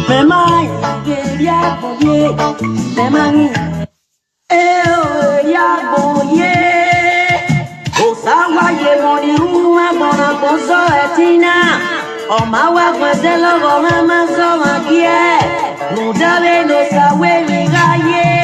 Mema ya boye, mema ya boye. Osawa ye moni uma bona bozo etina. Omawa kwezelo goma mazo makie. Mudale no sawe migaye.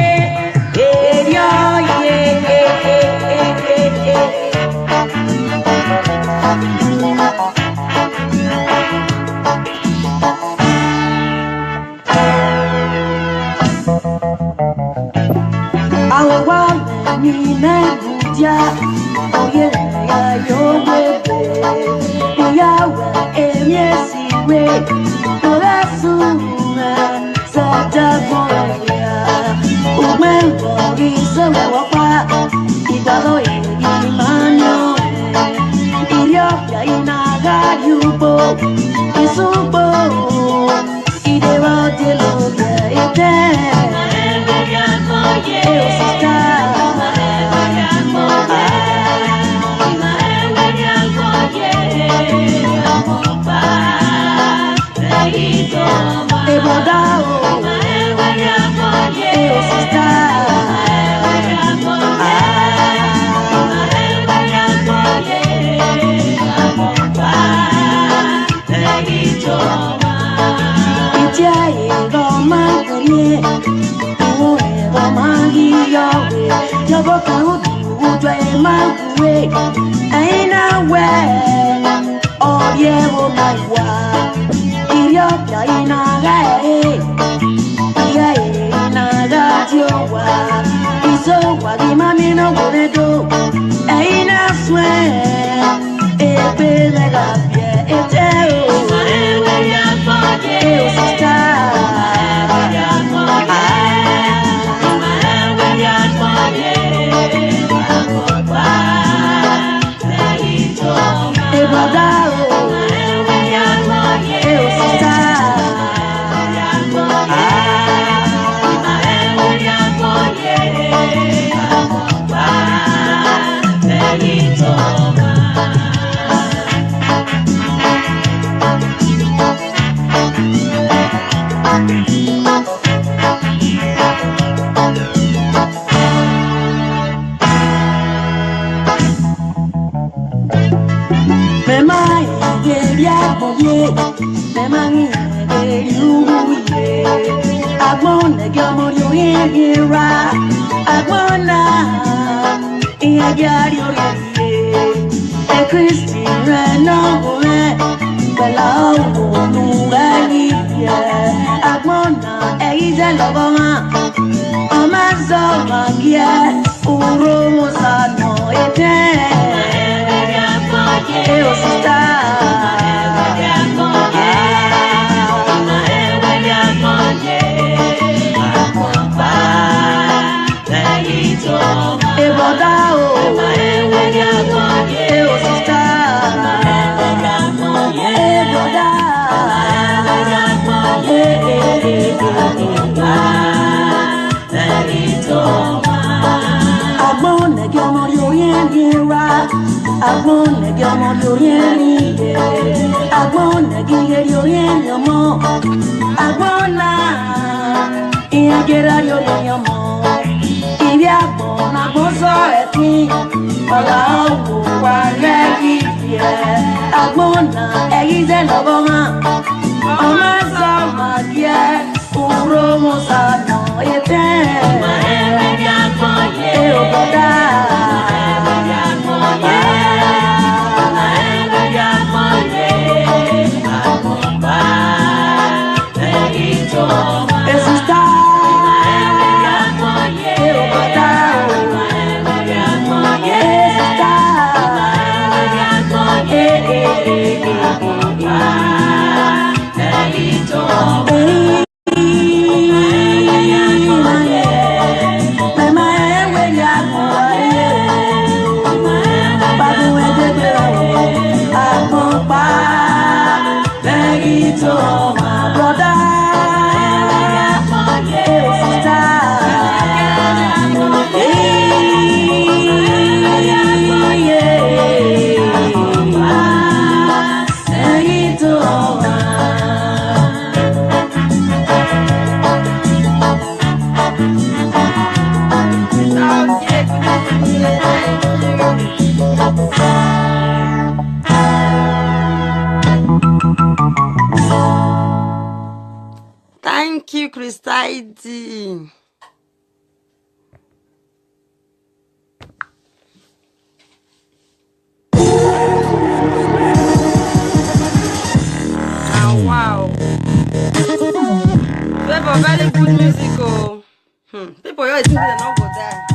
Thank you, Christaidi. Wow. People, very good music. Oh. People, you're still not go there.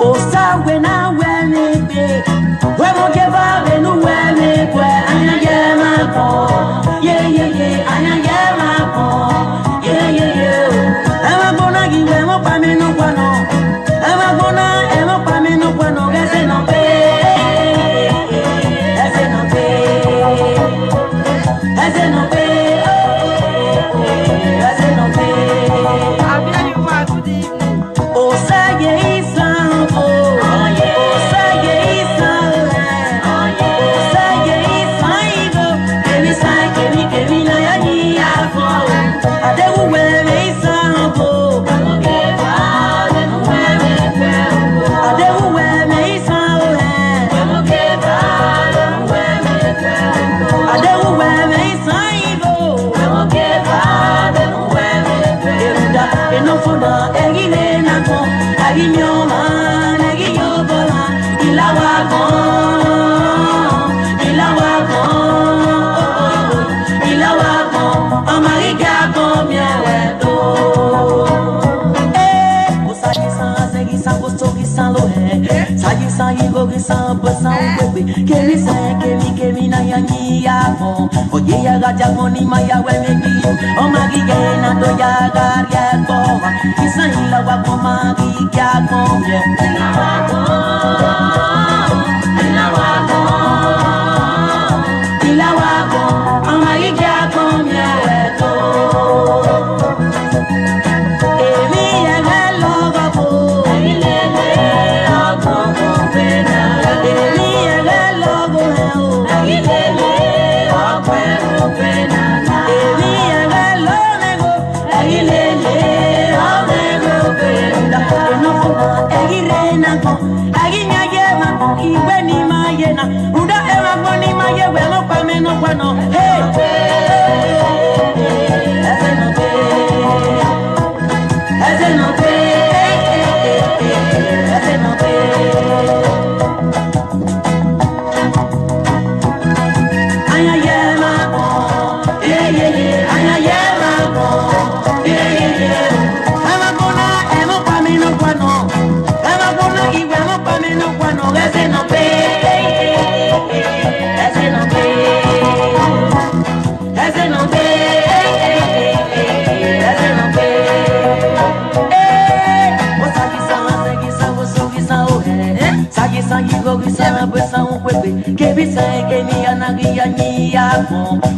Osa when I wear me big. We won't give up and wear me where I am my phone. Yeah, I am my phone. Yeah. I'm gonna give them up, I mean, no one. I'm gonna, no one, guess no pay. That's no pay. That's no pay. That's no pay. I'll be you for good evening. Osa, yeah. Oye ya gacha moni maya we me bi o magi ke na do ya gar ya ko isa ila wa ko magi kya ko ye ila wa ko o magi kya ko me to emi ya hello ga ko ile le o ko pena emi ya hello go ile le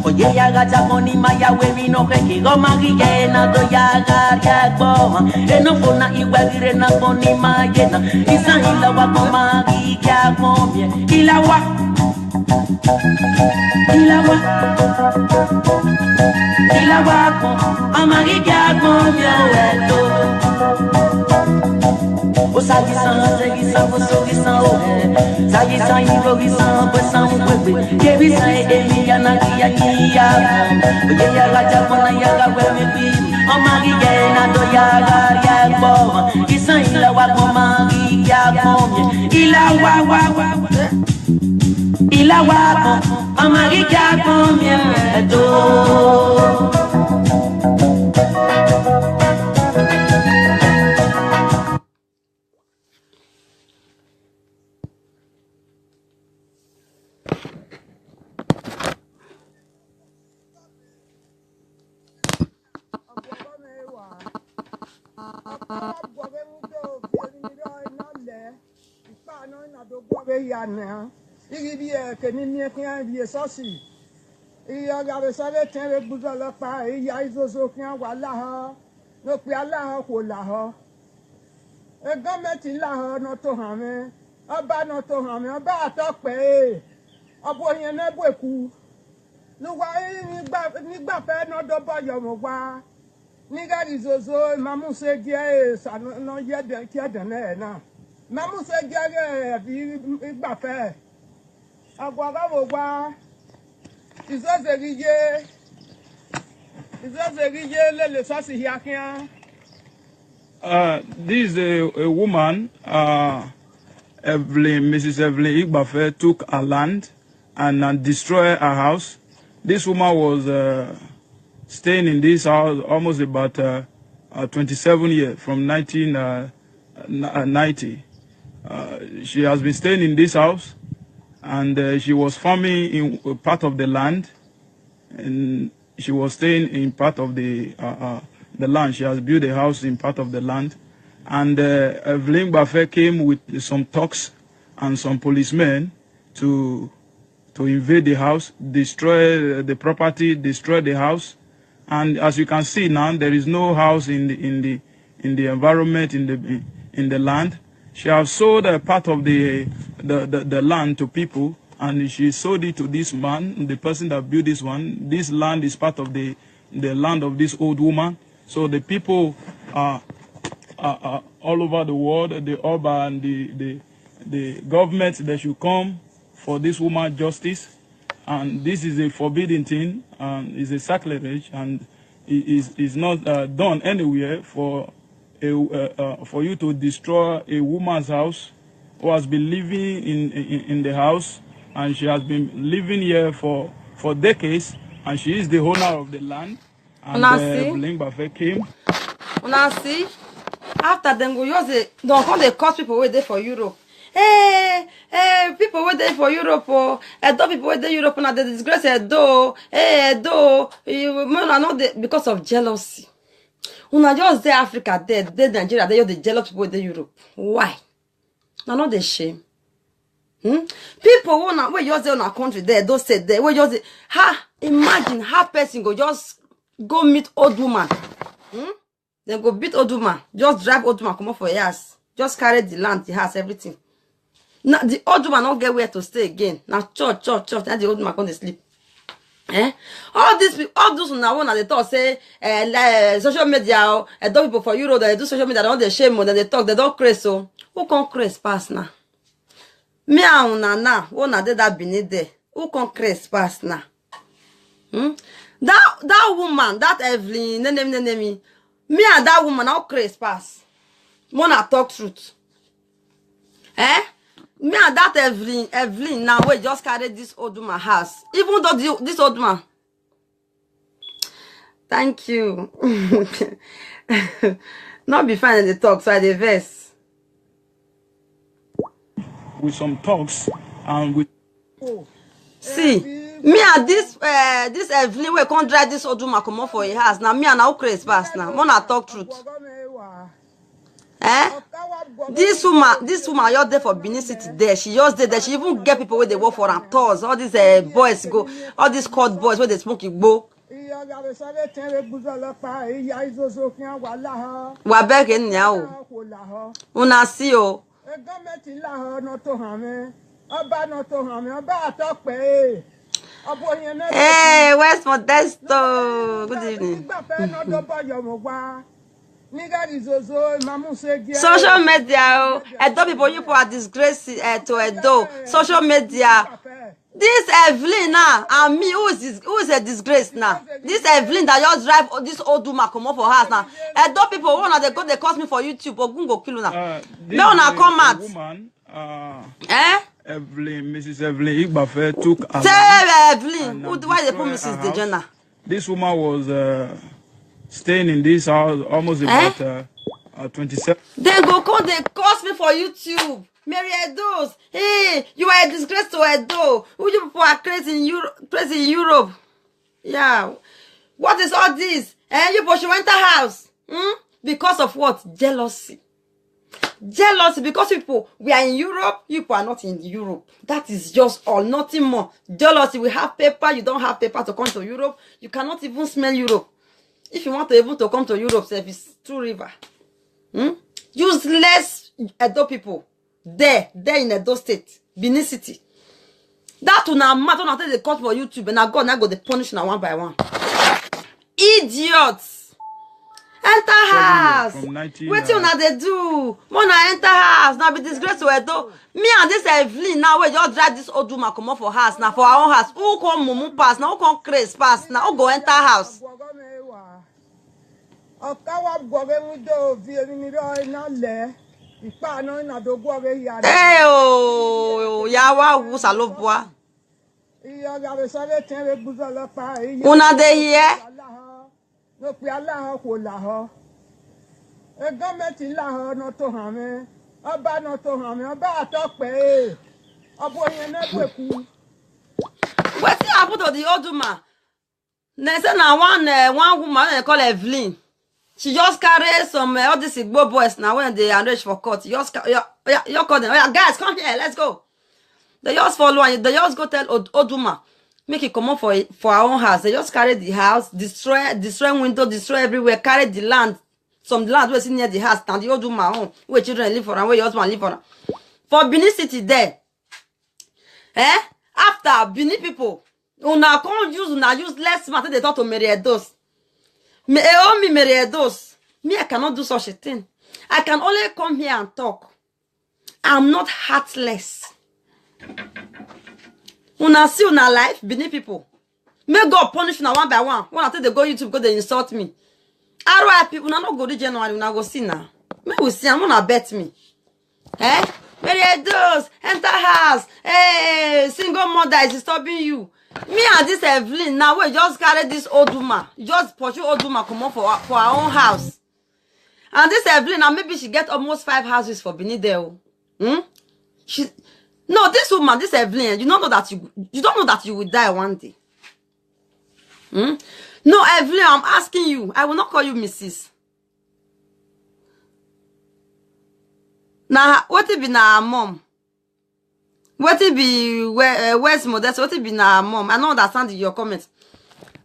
oye ya gacha moni maya we mi no que kigo magi que na do ya gar ya goma no fona igual dire na moni maya na isa ila wa ko magi ya gomie ila wa ko amagi ya gomie eto o sagi san segi san o sogi san o sagi san igo gi san pues san we que vi san emi ya na ya ya oye ya gacha mona ya ga we mi bi amagi ya na do ya gar ya goma isa ila wa ko magi ya gomie ila wa ko amagi ya gomie eto Niga dizozo mamu se dia sa no ye de kia de na mamu se dia ge bi igba fe Agwaga Boba. Is that the Rije? Is that the Rije? Let the Sassy Yakian. This is a woman, Evelyn, Mrs. Evelyn Igbafe, took her land and destroyed her house. This woman was staying in this house almost about 27 years, from 1990. She has been staying in this house, and she was farming in part of the land, and she was staying in part of the land. She has built a house in part of the land. And Evelyn Igbafe came with some thugs and some policemen to invade the house, destroy the property, destroy the house. And as you can see now, there is no house in the environment, in the land. She has sold a part of the land to people, and she sold it to this man, the person that built this one. This land is part of the land of this old woman. So the people are all over the world, the Oba and the government, they should come for this woman justice. And this is a forbidden thing, and is a sacrilege, and it is not done anywhere for you to destroy a woman's house who has been living in the house, and she has been living here for decades, and she is the owner of the land. And Evelyn Igbafe came. Una see, after them go use it, don't come they cost people wait there for Europe. Hey, people wait there for Europe, oh, Edo people wait there Europe, and they disgrace Edo, Edo, because of jealousy. Una just there Africa, there Nigeria, they the jealous people wait there Europe. Why? Not the shame. People wanna wait just there in our country there, don't say there, wait just imagine how person go just go meet old woman. Then go beat old woman, just drive old woman, come up for years, just carry the land, the house, everything. Now the old woman not get where to stay again. Now church, and the old woman come to sleep. All those now one they talk say social media, those people for Euro, they do social media, they don't shame, then they talk, they don't craze. So who can craze pass now? Me and now, one day that beneath there, who can craze pass now? That woman, that Evelyn, me and that woman now craze pass. Wanna talk truth. Me and that Evelyn now we just carry this old woman house. Even though this old woman. Thank you. Not be fine in the talk, so I dey verse. With some talks and with See, me and this Evelyn we can't drive this old woman come up for a house. Now me and now crazy pass now. Wanna talk truth. This woman you're there for Benin City there. She just did that. She even get people where they work for and tours. All these boys go, all these court boys where they smoke igbo. Wabek in now. Una see o. Hey, where's Modesto? Good evening. Social media, Edo people, you are disgrace to Edo. Social media. This Evelyn now, and me, who is a disgrace now? This Evelyn that just drive this old woman come up for house now. Edo people, one they go, they cost me for YouTube. Ogun go kill now. No, now come out. Woman, Evelyn, Mrs. Evelyn Igbafe took. Say Evelyn, why they put Mrs. Dejana? This woman was staying in this house almost about 27. They go come, they cost me for YouTube. Mary Edos, hey, you are a disgrace to Edo. Who you people are crazy in Europe? Yeah. What is all this? You people should enter house. Because of what? Jealousy. Jealousy because people, we are in Europe, you people are not in Europe. That is just all, nothing more. Jealousy, we have paper, you don't have paper to come to Europe. You cannot even smell Europe. If you want to able to come to Europe, it's through river. Useless Edo people. There in Edo State, Benin City. That will now matter until they cut for YouTube and now God now go the punish now one by one. Idiots. Enter house. From 19, What you now they do? Mona enter house. Now be disgrace to Edo. Me and this Evelyn now we just drive this old woman come up for house now for our own house. Who come mumu pass now? Who come craze pass now? Who go enter house? Hey oh, yawa wusalobwa. Una de here. No pe Allah ko la ho. E government la ho no to han me. Oba no to han me. Oba atope. Obo yen na gbeku. Wetin happen to the old woman? They say na one woman they call Evelyn. She just carry some all these Igbo boys now when they arrange for court. You just you call them. Oh, guys, come here, let's go. They just follow and they just go tell old woman. Make it come up for our own house. They just carry the house, destroy window, destroy everywhere, carry the land. Some land was near the house, and the old woman home, where children live for and where your husband live for. For Benin City there. After Benin people, una use less matter they talk to Meriedos. Me Meriedos. Me, I cannot do such a thing. I can only come here and talk. I'm not heartless. Una see una life, Benin people. May God punish una one by one. When I tell they go YouTube, go they insult me. RY people, una no go to January, una go see now. May we see, I'm gonna bet me. Where those enter house. Hey, single mother is disturbing you. Me and this Evelyn now we just carry this old woman. Just pursue old woman come up for our own house. And this Evelyn now maybe she get almost 5 houses for Benin there. No, this woman, this Evelyn, you don't know that you will die one day. No, Evelyn, I'm asking you. I will not call you Mrs. Now, what it be now, mom? What it be where's Modest? What it be now, mom? I don't understand your comments.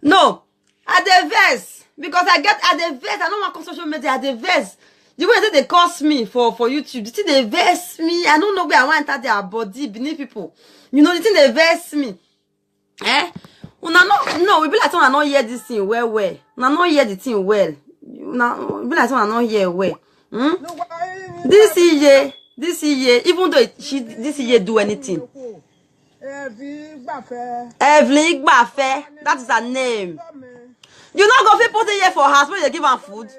No, at the verse because I get at the verse. I don't want social media at the verse. The way that they cost me for YouTube, the thing they verse me. I don't know where I want to enter their body beneath people. You know the thing they verse me. No, we be like someone not hear this thing well. We not hear the thing well. Now we be like someone not hear well. This year, even though this year do anything. Evelyn Igbafe, that is her name. You not go fit put it here for house when you give her food.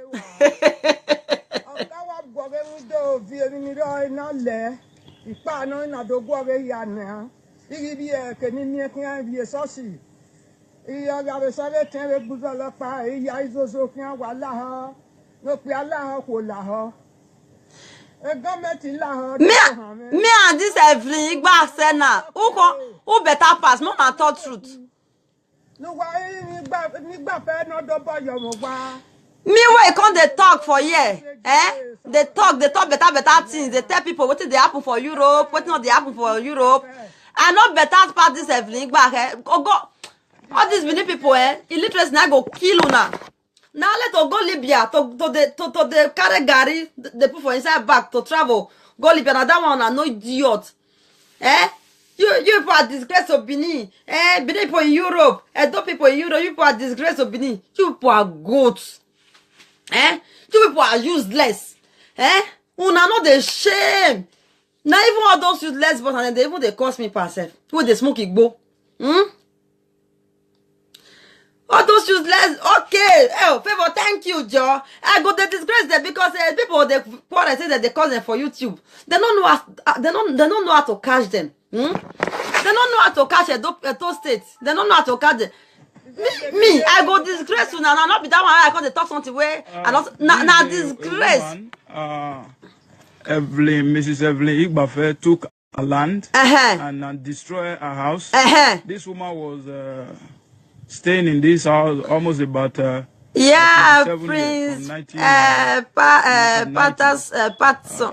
Me and this Evelyn Igbafe now. Who better pass? Mom and talk truth. Me where come they talk for here, They talk better things. They tell people what they happen for Europe, what not they happen for Europe. I know better part this Evelyn Igbafe. Oh God, all these many people, illiteracy now go kill una. Now let us go Libya to the carry gari they put for inside bag to travel. Go Libya. Now that one are no idiot. You people are disgrace of Benin. Benin people in Europe. Edo people in Europe. You people are disgrace of Benin. You people are goats. You people are useless. Una know the shame. Now even all those useless but and they even they cost me per self. When they smoke igbo. All those useless. Okay. Oh, favor, thank you, Joe. I go they disgrace them because people they say that they call them for YouTube. They don't know how to catch them. They don't know how to catch a state. They don't know how to catch them. Me, I go disgrace you now. Not be that one. I call the talk something way. And also, now disgrace. Mrs. Evelyn Igbafe took a land and destroyed a house. This woman was staying in this house almost about Prince Patterson.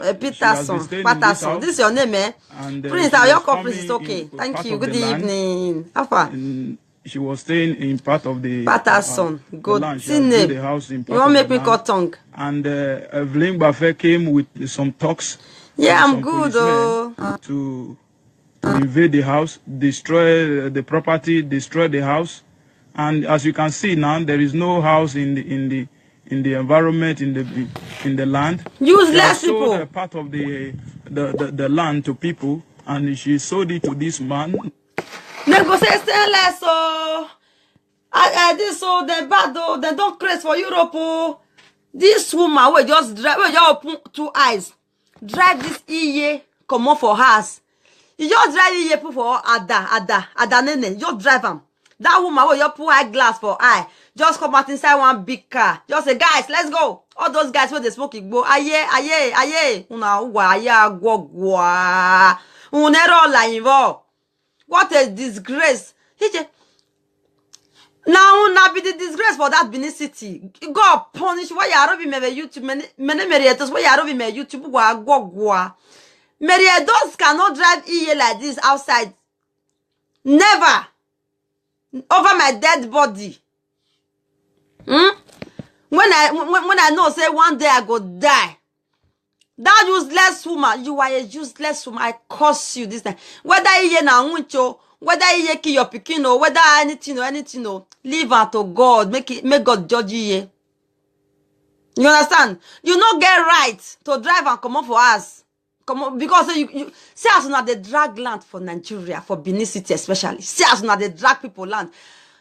This is your name, And, Prince, your conference is okay. Thank you. Good evening. How far? She was staying in part of the Patterson. Good name. The house in part you won't make me cut tongue. And Evelyn Igbafe came with some talks. Yeah, I'm good. To invade the house, destroy the property, destroy the house. And as you can see now, there is no house in in the environment, in the land. Useless She sold people. a part of the land to people, and she sold it to this man. Negotiate less, so this so they bad though, they don't craze for Europe. Oh. This woman will just drive, will just open 2 eyes, drive this iye come on for house. You just drive iye put for ada nene, just drive them. That woman will just put eyeglass for eye, just come out inside one big car, just say guys, let's go. All those guys where they smoke go, aye, una uwa aya gwa, unero la invo. What a disgrace. Now be the disgrace for that Benin City. God punish why you are me YouTube. Many Merietos why you are me YouTube. Gwa. Merietos cannot drive EA like this outside. Never. Over my dead body. When I know say one day I go die. That useless woman, you are a useless woman. I curse you this time. Whether EA na uncho, whether you kill your pikin or whether anything, leave her to God. Make God judge you. You understand? You not get right to drive and come up for us. Come on, because you see as not the drag land for Nigeria, for Benin City especially. See as not the drag people land.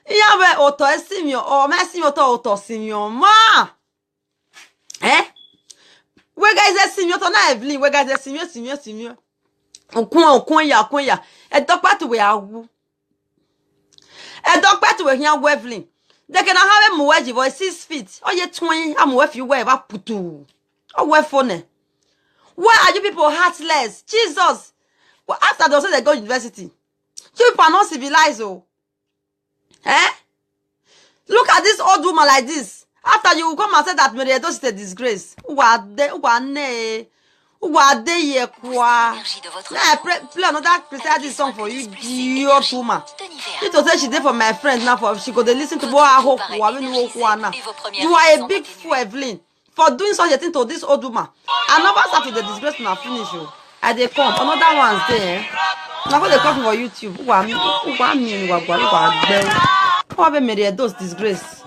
Iyawe oto esimio or mesimo to oto simio ma. We guys esimio to na Evelyn. We guys esimio. Okun ya. A doctor to we are. A doctor to we here Evelyn. They can have a mueji voice 6 feet. Oh, ye twin, I'm with you where putu. Oh, where phone. Why are you people heartless? Jesus. Well, after they say they go to university. You people are not civilized, oh. Look at this old woman like this. After you come and say that Merietos is a disgrace. Play another Christianity song for you, dear woman. It was say she did for my friend now. For she could listen to what I hope. You are a big fool, Evelyn, for doing such a thing to this old woman. I never start with the disgrace now finish you. I they come another one's there. Now what they come for YouTube? Who have made those disgrace?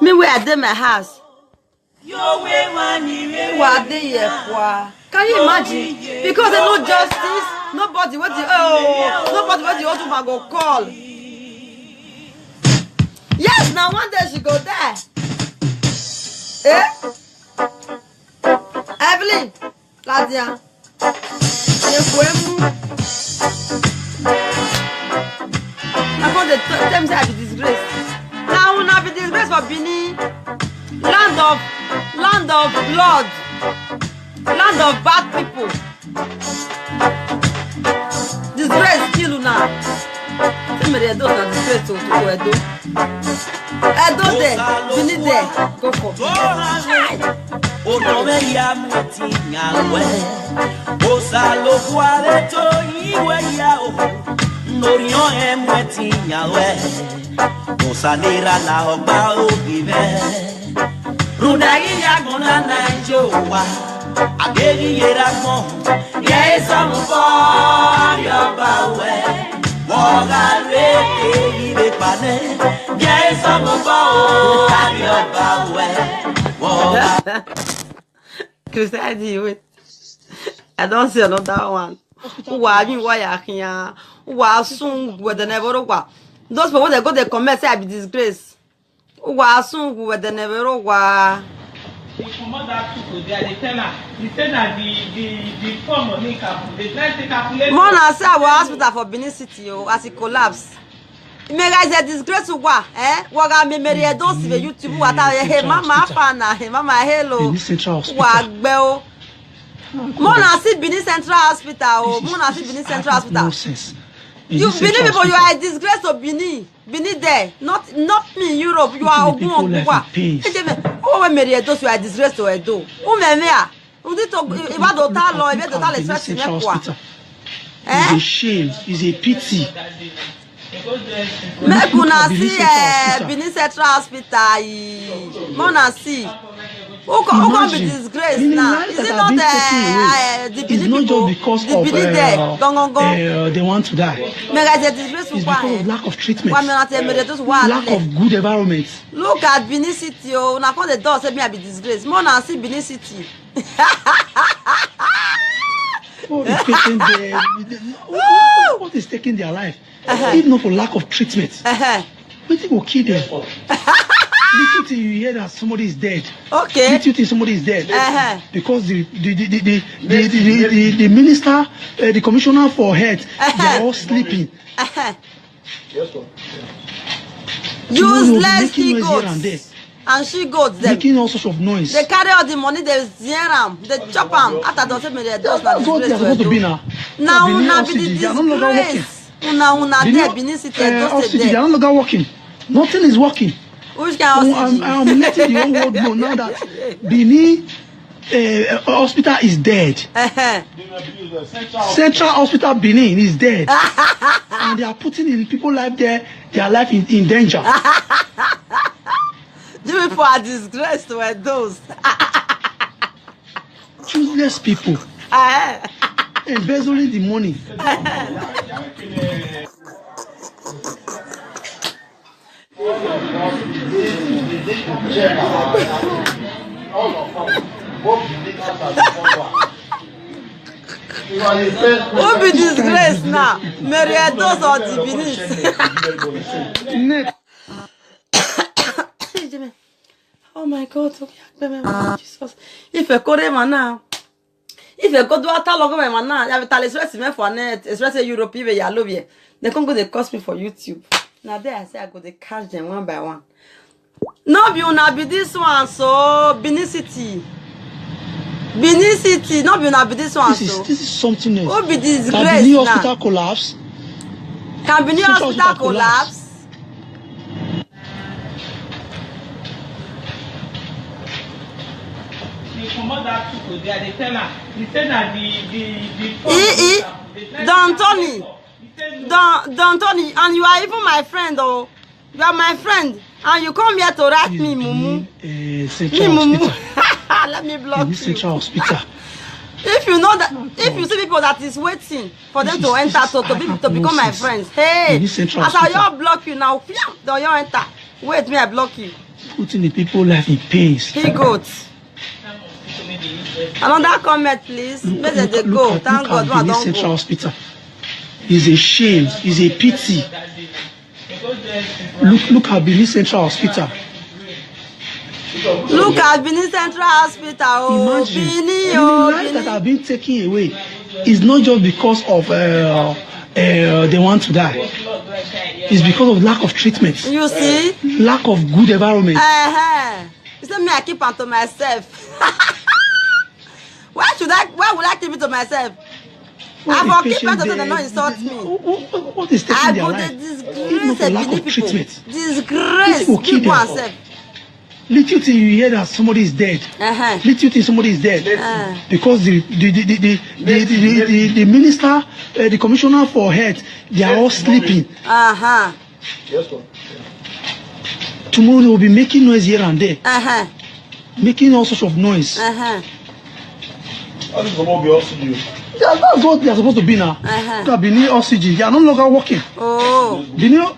Me where I did my house. Can you imagine? Because there's no justice, nobody what the old woman go call. Yes, now one day she go there. Evelyn, Ladia. I found the terms I be disgrace. Now will not be disgrace for Benin. Land of blood, land of bad people. Disgrace kill now. Somebody don't have disgrace to Edo. Edo there, Benin there, go for. Rundagi yagona na jowa ageri yeragmo ye samuko yobawe wogare ibe pane ye samuko yobawe woga. Christianity, wait. I don't see another one. Why you here? Why soon with the never? Those people they go they comment say I be disgrace. Soon with the never. From other people, they tell her. He said that the form of makeup, they try to calculate. Mona say our hospital for Benin City as it collapse. Me guys a disgrace to what? Waga me Merietos the YouTube wata hey mama pana hey mama hello. Wagbeo. Mona see Benin Central Hospital. Mona see Benin Central Hospital. You Benin people, you are a disgrace to Benin. Benin there, not me in Europe. You are Ogun Ogwa. Oh, when Merietos, you are a disgrace to Edo. Who me mea? Who did talk about the law? About the express in Equa. It's a shame. It's a pity. Make una see Benin Central Hospital. Mona see. Who can be Imagine. disgraced Meaning now? lives Is that it have not been taken away. the It's Benin not people? just because The of Benin there. they want to die. Mega is a disgraceful It's because of one. lack of treatment, Why me not tell me they just want lack of good environment. Look at Benin City. Oh, now come the door say me I be disgraced. More than see Benin City. What is taking their, what is taking their life? If not for lack of treatment, nothing will kill them. Little till you hear that somebody is dead. Okay. Little till somebody is dead. Because the minister, the commissioner for health, they are all sleeping. Useless making he noise here and there. goats. And she goats them. Making all sorts of noise. They carry all the money, they zear them, they chop them. After they say me they do That's what they are supposed to be now. Now Benin una be oxygen, the they are no longer working. disgrace. Una there Benin City do say oxygen, they are there. no longer working. Nothing is working. Which kind of oxygen? I'm letting the whole world know now that Benin hospital is dead. Central Hospital Benin is dead. And they are putting in people life there, their life in danger. You people are disgraced were those. Useless people. Embezzling the money. Who be disgraced now? Meriedos or the Benin? Oh my God, Jesus. If I go there now. If you go to a talk over my now, I will tell you for net, especially European yellow here. They can go they cost me for YouTube. Now there I say I go they catch them one by one. No be una be this one so Benin City. Benin City, no be una be this one so. This is something else. Who be disgraced now? Can Benin hospital collapse? Can Benin hospital collapse? Comot that people there, they tell her. He said that Don Tony, and you are even my friend, oh. You are my friend, and you come here to write me, Mumu. Central Hospital. Let me block you. Central Hospital. If you know that, if you see people that is waiting for them to enter to become my friends, hey, as I all block you now, don't you enter? Wait, me I block you. Putting the people life in pains. He goes. Another comment, please. Where did they go? Thank God, I don't Central go. Hospital. It's a shame. It's a pity. Look at Benin Central Hospital. Look at Benin Central Hospital. Oh, Imagine. Benin, Lives that have been taken away is not just because of they want to die. It's because of lack of treatment. You see? Lack of good environment. You say me I keep on to myself. Why would I keep it to myself? I will keep it to them not insult me. What is taking their life? Disgrace Lack of treatment. Disgrace people and self. Little till you hear that somebody is dead. Little till somebody is dead. Because the minister, the commissioner for health, they are all sleeping. Tomorrow they will be making noise here and there. Making all sorts of noise. That's what they are supposed to be now. Benin oxygen, they are no longer working. Benin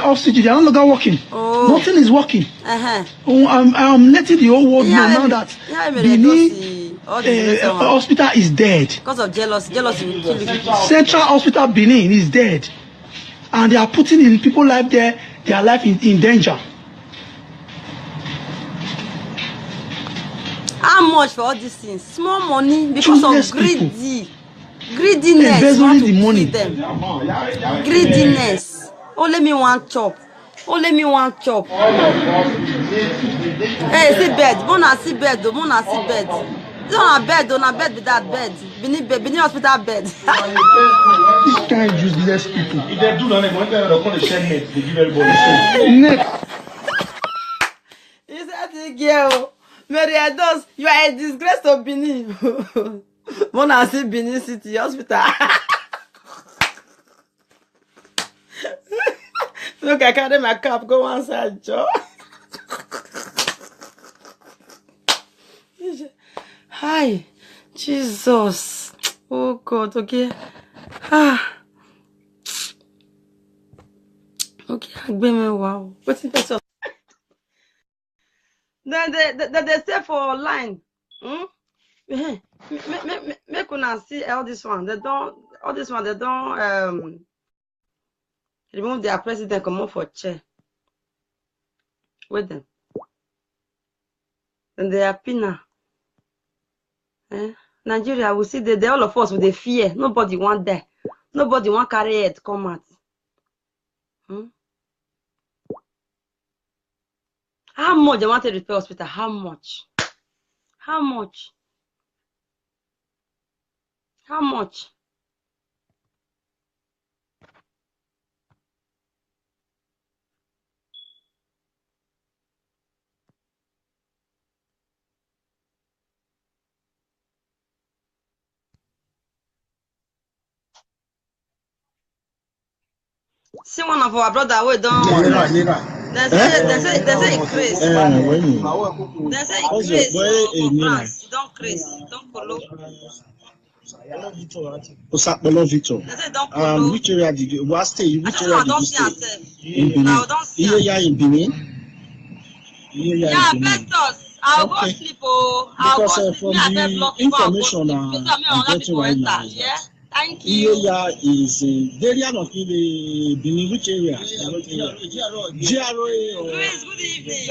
oxygen, they are no longer working. Nothing is working. I'm letting the whole world know now that Benin hospital is dead. Because of jealousy. Jealousy will kill you. Central Hospital Benin is dead. And they are putting in people life there, their life in danger. How much for all these things? Small money because Useless of greediness. Embezzling the money. Them. Greediness. Only me one chop. Only me one chop. Hey, see bed. Mona see bed. Mona see bed. This one a bed. On a bed with that bed. Benin hospital bed. These kind of useless people. If they do that, they call the share net. They give everybody. You said it, girl. Meriedos, you are a disgrace to Benin. Mona see Benin City Hospital. Look, I carry my cap, go one side, Joe. Hi, Jesus. Oh God, okay. Ah, okay, wow. What's it? Then they stay for line. Make una see all this one. They don't remove their president, come on for chair. Wait them. And they are pinna. Nigeria, we see the all of us with the fear. Nobody want there. Nobody want carry it come out. How much they want to repair hospital? How much? How much? How much? See one of our brother we don't. They say increase. They say increase for France. Don't increase. Don't follow. Osapolo Victor. Which area did you? What state? Which area did you stay? In Benin. Yeah, in Benin. Yeah, Festus. I'll go sleep. Because from the information I'm getting right now, yeah. Thank you. Area is the area of the Benin. Which area? GRA. Louis, good evening.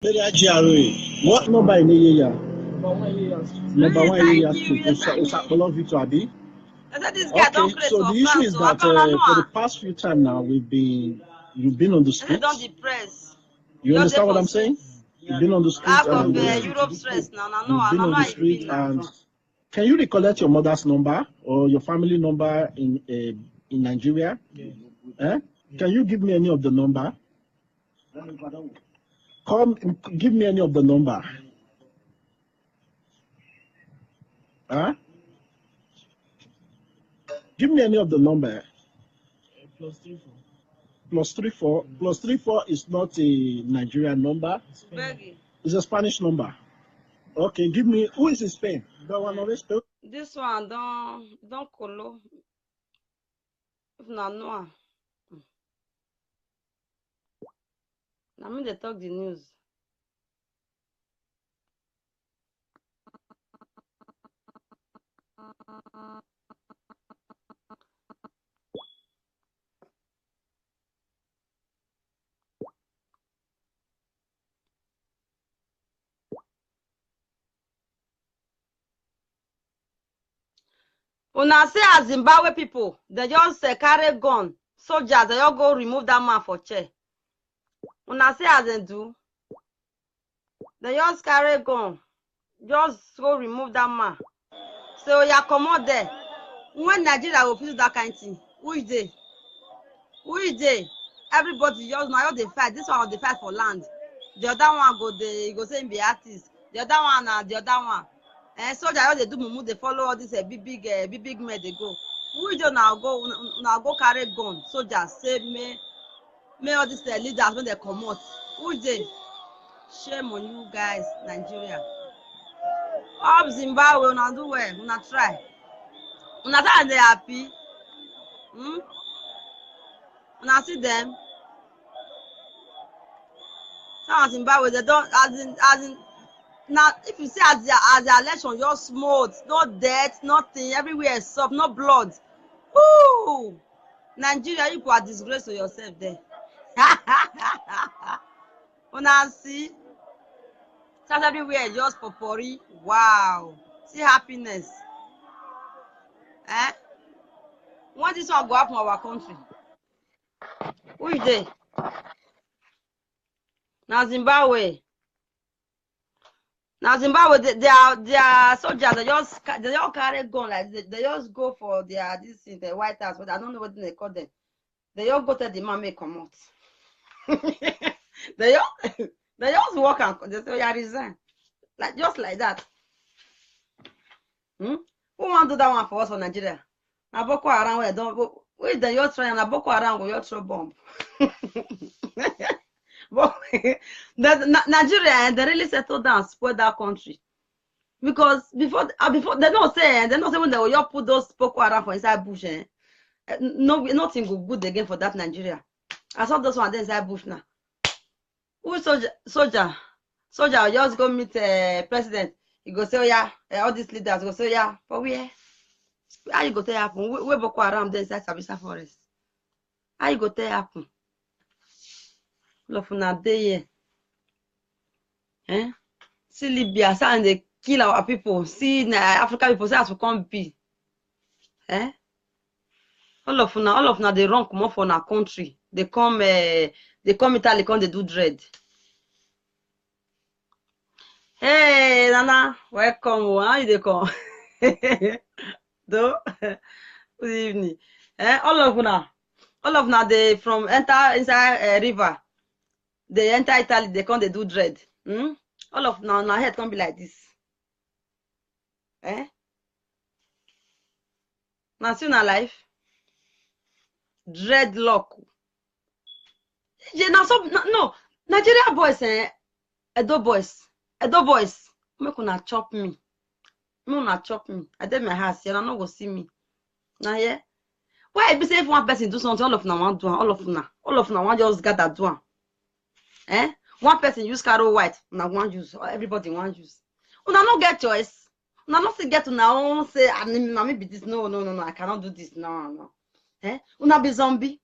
Area GRA. What number in the area? Number one area street. Osapolo Victor Abi. Okay, so the issue is that for the past few times now you've been on the street. Don't depress. You understand what I'm saying? You've been on the street. Europe stress now. You've been on the street and can you recollect your mother's number or your family number in Nigeria? Yeah. Can you give me any of the number? Give me any of the number. Huh? Give me any of the number. +34. +34 is not a Nigerian number. It's a Spanish number. Okay, give me. Who is in Spain? This one don't colo. If not no. I mean they talk the news. Una say as Zimbabwe people, they just carry gun. Soldiers, they all go remove that man for chair. Una say as they do. They just carry gun. Just go remove that man. So you come out there. When Nigeria will do that kind of thing, who is there? Who is there? Everybody just now they fight. This one they fight for land. The other one go say be artist. The other one the other one. Soldier they do mumu, they follow all this big men they go. Who is there now go carry gun? Soldiers say me all these leaders when they come out. Who is there? Shame on you guys, Nigeria. Up Zimbabwe, una do well, una try. Una try and they happy. Una see them. Some Zimbabwe they don't as in now if you see as the election just smooth, no death, nothing, everywhere is soft, no blood. Woo! Nigeria, you are disgrace to yourself there. Una see. That's everywhere just potpourri. Wow. See happiness. When this one go up in our country? Who is there? Now Zimbabwe. Now Zimbabwe, their soldiers, they just carry gun like they just go for this in the White House, but I don't know what they call them. They all go to the man make come out. They just walk and they say, "I resign," just like that. Who want to do that one for us for Nigeria? Now Boko Haram we don't. We the youth trying. Now Boko Haram go your throw bomb. But Nigeria, they really settled down, spoil that country. Because before they don't say when they will put those Boko Haram for inside bush, nothing go good again for that Nigeria. I saw those one inside bush now. Who is soldier will just go meet president. He go say, oh yeah, all these leaders go say, oh yeah, but where? How you go tell happen? Where Boko Haram there inside Sambisa forest? How you go tell happen? Love na day here. See Libya, and they kill our people. See African people say as we come be. All of now they run come off on our country. They come Italy, come they do dread. Hey Nana, welcome. How you dey come? Do good evening. All of now they from enter inside river. They enter Italy, they come they do dread. All of now head can't be like this. Now see na life. Dreadlock. No, Nigeria boys, Edo boys, make una chop me. I did my house, you're not gonna see me. Now yeah. Why be say if one person do something, all of them want do, all of them want just gather do. One person use Carol White, now one use, everybody want use. Una no get choice. Una not get to now say, maybe this. No, I cannot do this. No. Una be zombie.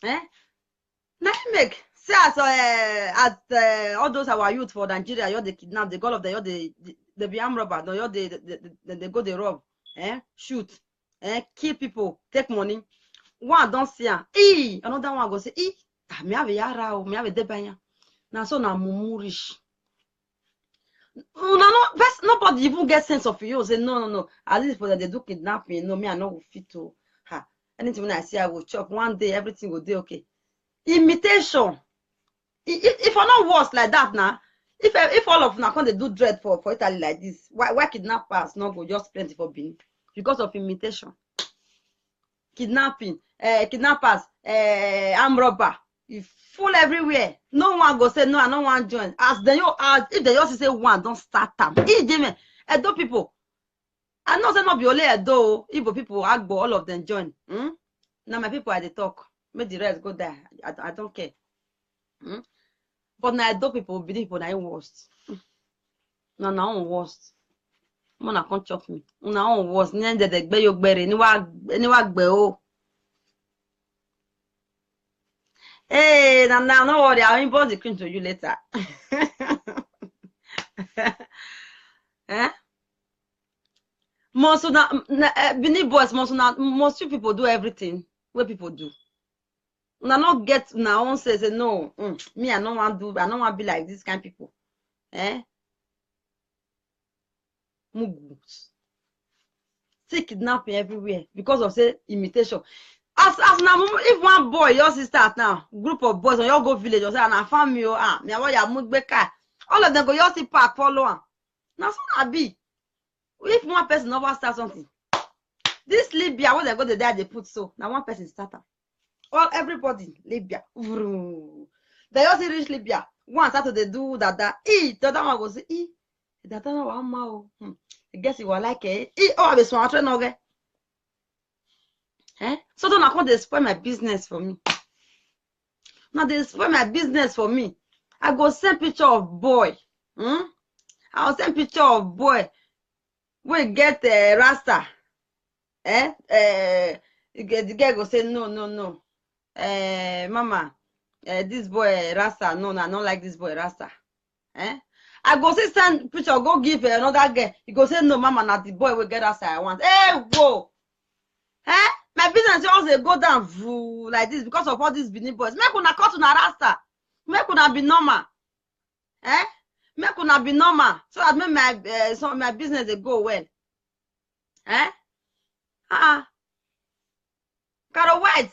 Now make see as all those our youth for Nigeria, you're the kidnap, the goal of the be armed robber, no, they go they rob, shoot, kill people, take money. One don't see another one go say, me have a yara or me have a debanya. Now so now mumurish. Nobody even get sense of you. Say no. At least for they do kidnapping. No, me I no fit to. Anything when I see I will chop one day, everything will do okay. Imitation. If I'm not worse like that now, if all of now come they do dread for Italy like this, why kidnappers not go just plenty for Benin? Because of imitation. Kidnapping, kidnappers, armed robber, you full everywhere. No one go say no, I don't want to join. If they just say one, don't start them. Edo people. I know say not be only Edo, Igbo people, Agbo, all of them join. Now my people are the talk. Make the rest go there. I don't care. But now Edo people believe people are worst. No, now worst. Mona can't chop me. Now worst. Nende de gbe yo gbere. Niwa gbe o. Hey, now no worry. I'll import the cream to you later. Most Benin boys, most people do everything where people do. Una not get now own say no. Me, I don't want to do. I don't want to be like this kind of people. Mugus. See kidnapping everywhere because of say imitation. As now, if one boy, your sister now, group of boys, or you go village, or say, and I found me, me I want ya mudbeka. All of them go, you see park follow on. Now so I be. If one person never start something, this Libya, when they go there, they put so. Now one person start up. All everybody, Libya. They also reach Libya. One start to do that. The other one goes, the other one mau. I guess you were like I be smart no okay. So don't account they spoil my business for me. Now they spoil my business for me. I go send picture of boy. I'll send picture of boy. We get Rasta. The guy go say no. Mama, this boy Rasta. No, I don't like this boy Rasta. I go say send picture, go give another girl. He go say no, mama, not the boy will get Rasta I want. Hey, whoa. My business just go down like this because of all these Benin boys. Make una cut una Rasta. Make una be normal. Make una be normal so that make my business they go well. Carol White.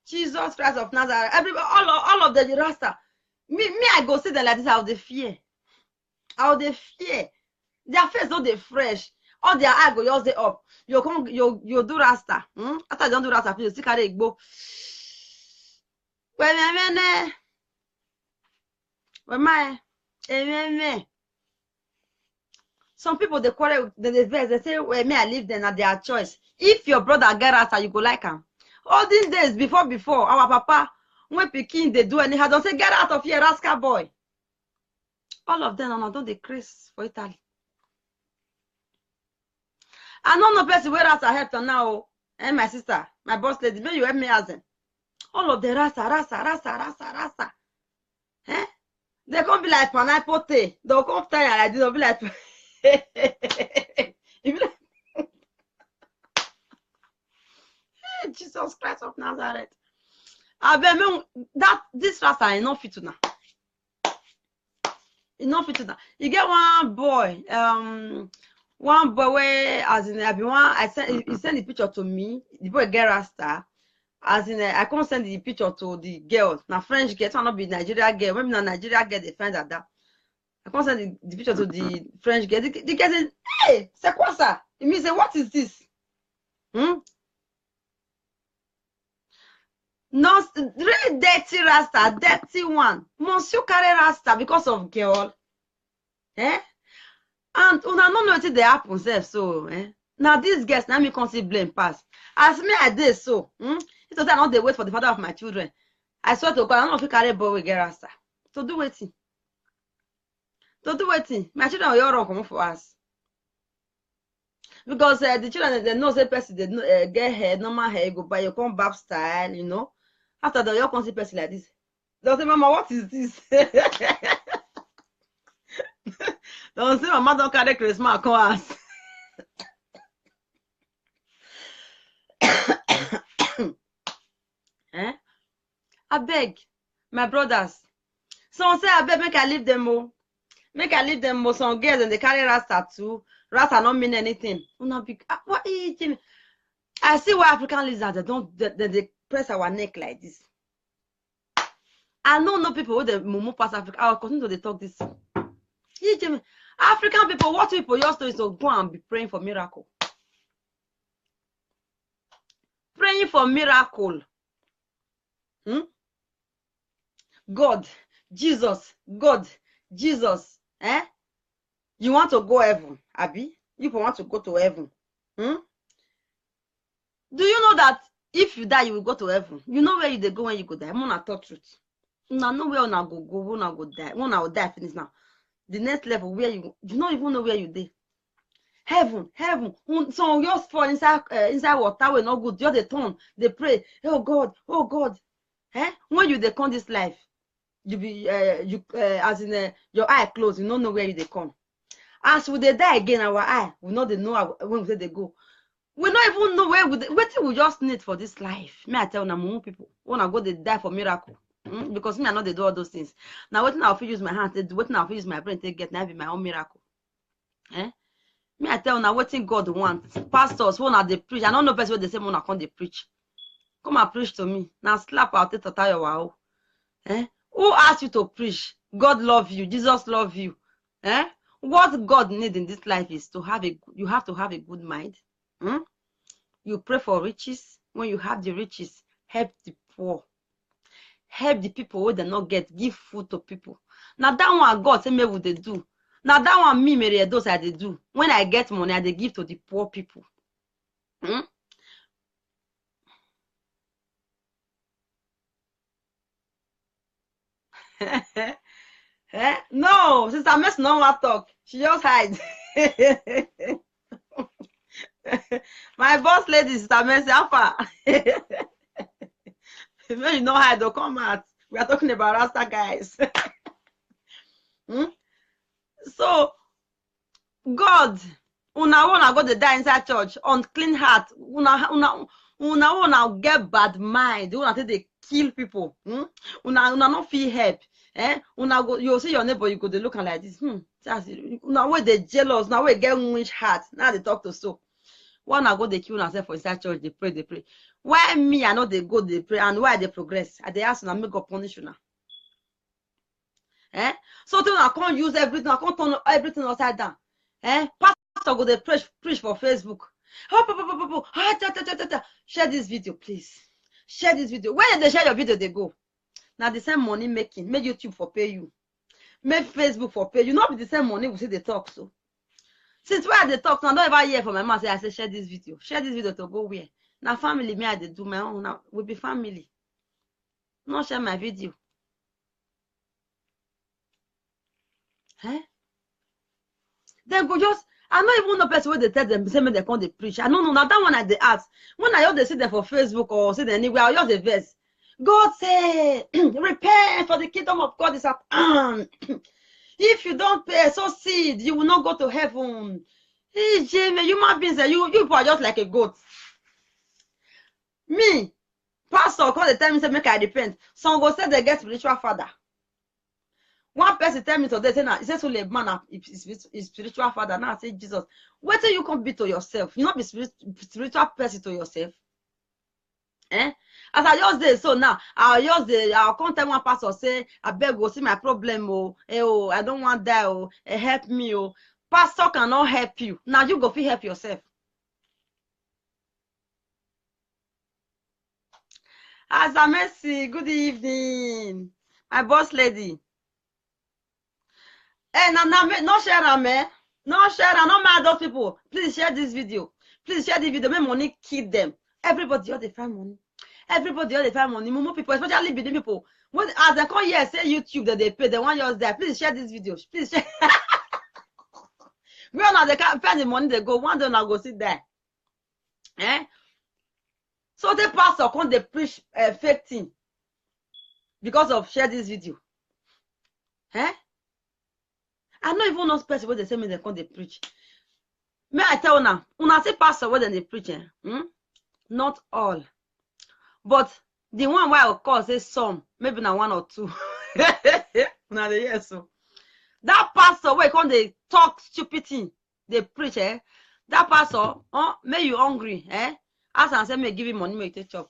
Jesus Christ of Nazareth. Everybody, all of the Rasta. Me, I go see them like this. How they fear. Their face don't they fresh. All their eye go just they up. You do Rasta. After you don't do Rasta, you still carry go. Some people they quarrel, they say, well, may I live then at their choice. If your brother get out, you go like him. All these days, before, our papa, when Peking they do anyhow, don't say, get out of here, rascal boy. All of them, don't they craze for Italy. I know no person where rasta help now. And my sister, my boss lady, may you help me as them. All of the rasta. Eh? They can't be like pineapple tea. They'll come tired like this. They'll be like, Jesus Christ of Nazareth. I mean that this rasta is not fit to now. It's not fit to now. You get one boy where as in I sent he sent the picture to me. The boy get rasta. As in I can't send the picture to the girl. Now French girl, not be Nigeria girl. Maybe na Nigeria girl they find that. I can't send the picture to the French girl. The girl said, hey, c'est quoi ça? It means, what is this? No, really dirty rasta, dirty one. Monsieur carry rasta because of girl. Eh? And una no know what they happen self so. Now these girls, now me can't see blame pass. As me I did so. It's not that they wait for the father of my children. I swear to God, I don't know if you carry boy with get rasta. So do waiting. Don't do waiting. My children are all come for us. Because the children, they know the person, they get hair, normal hair, go buy your come back style, you know. After that, you can't see person like this. Don't say, Mama, what is this? Don't say, Mama, don't carry Christmas, come us. I beg, my brothers. Some say, I beg, make I leave them all. Make I leave them most some girls and they carry rasta too. Rasta don't mean anything. What I see why African lizards they press our neck like this. I know no people who they move past Africa. I'll continue to talk this. African people, what people used to is to go and be praying for miracle. Praying for miracle. God, Jesus, you want to go heaven, Abby? You want to go to heaven. Do you know that if you die, you will go to heaven? You know where you go when you go die. I'm not talk truth. You know where you go die. When I will die, finish now. The next level where you don't even know where you dey. Heaven. So you just fall inside water will not good. Just they turn, they pray. Oh God. When you they come this life, you be as in your eye closed, you don't know where you they come. As we they die again, our eye, we know they know when we say they go. We don't even know where we just need for this life. Me I tell you, people wanna go they die for miracle. Because me I know they do all those things. Now what now if I use my hand, what now if I use my brain to get now be my own miracle. Me I tell you now what God wants. Pastors wanna they preach. I don't know best what they say wanna come they preach. Come and preach to me. Now slap out it to your wow. Who asked you to preach? God love you. Jesus love you. What God needs in this life is to have you have to have a good mind. You pray for riches. When you have the riches, help the poor. Help the people who they not get. Give food to people. Now that one God say me what they do. Now that one me Mary those I they do. When I get money, I they give to the poor people. No, Sister Mess no want talk. She just hide. My boss lady, Sister Mess, Alpha. When you know hide, they'll come out. We are talking about Rasta guys. So, God, una wanna go to die inside church on clean heart. Una wanna get bad mind. Una think they kill people. Una not feel help. Una go, you see your neighbor, you go they look like this. Now where they jealous, now where get winch heart. Now they talk to so. One I go they kill themselves for inside church, they pray. Why me I know they go they pray and why they progress? And they ask now make God punish you now. So I can't use everything, I can't turn everything upside down. Pastor go they preach for Facebook. Share this video, please. Share this video. When they share your video, they go. Now the same money making. Make YouTube for pay you. Make Facebook for pay you. Not be the same money we see the talk so. Since where they talk, now don't ever hear from my mouth say I say share this video. Share this video to go where? Now family me I dey do my own. Now we be family. Not share my video. Eh? Then go just I don't even know person where they tell them say me they come they preach. I don't know now that one I they ask. When I just they see them for Facebook or see them anywhere, I just the verse. God say, repent for the kingdom of God is at hand. If you don't pay so seed, you will not go to heaven. Hey, Jamie, human beings, you are just like a goat. Me, pastor, call the time say make I repent. Some go say they get spiritual father. One person tell me today, say now, he says only a man is spiritual father. Now I say Jesus, wait till you come be to yourself. You not be spiritual person to yourself. Eh? As I just say so now, I'll come tell one pastor say, I beg go see my problem, I don't want that, help me, Pastor cannot help you. Now you go feel help yourself. Asa Mercy, good evening, my boss lady. Hey, no share, man. No share, no matter those people. Please share this video. Please share this video. Make money kill them. Everybody ought to find money. Everybody ought to find money. More people, especially building people. When as they come here, say YouTube that they pay, they want yours there. Please share this video. Please share. We now they can't find the money. They go one day now go sit there. Eh? So the pastor come they preach fake thing because of share this video. Eh? I don't even know person what they say me they come they preach. May I tell now? Una say pastor what they preach? Not all. But the one why I call say some, maybe now one or two. Now the yes so. That pastor where come they talk stupid thing, they preach, that pastor, make you hungry, Ask and say, may give you money, make you take chop.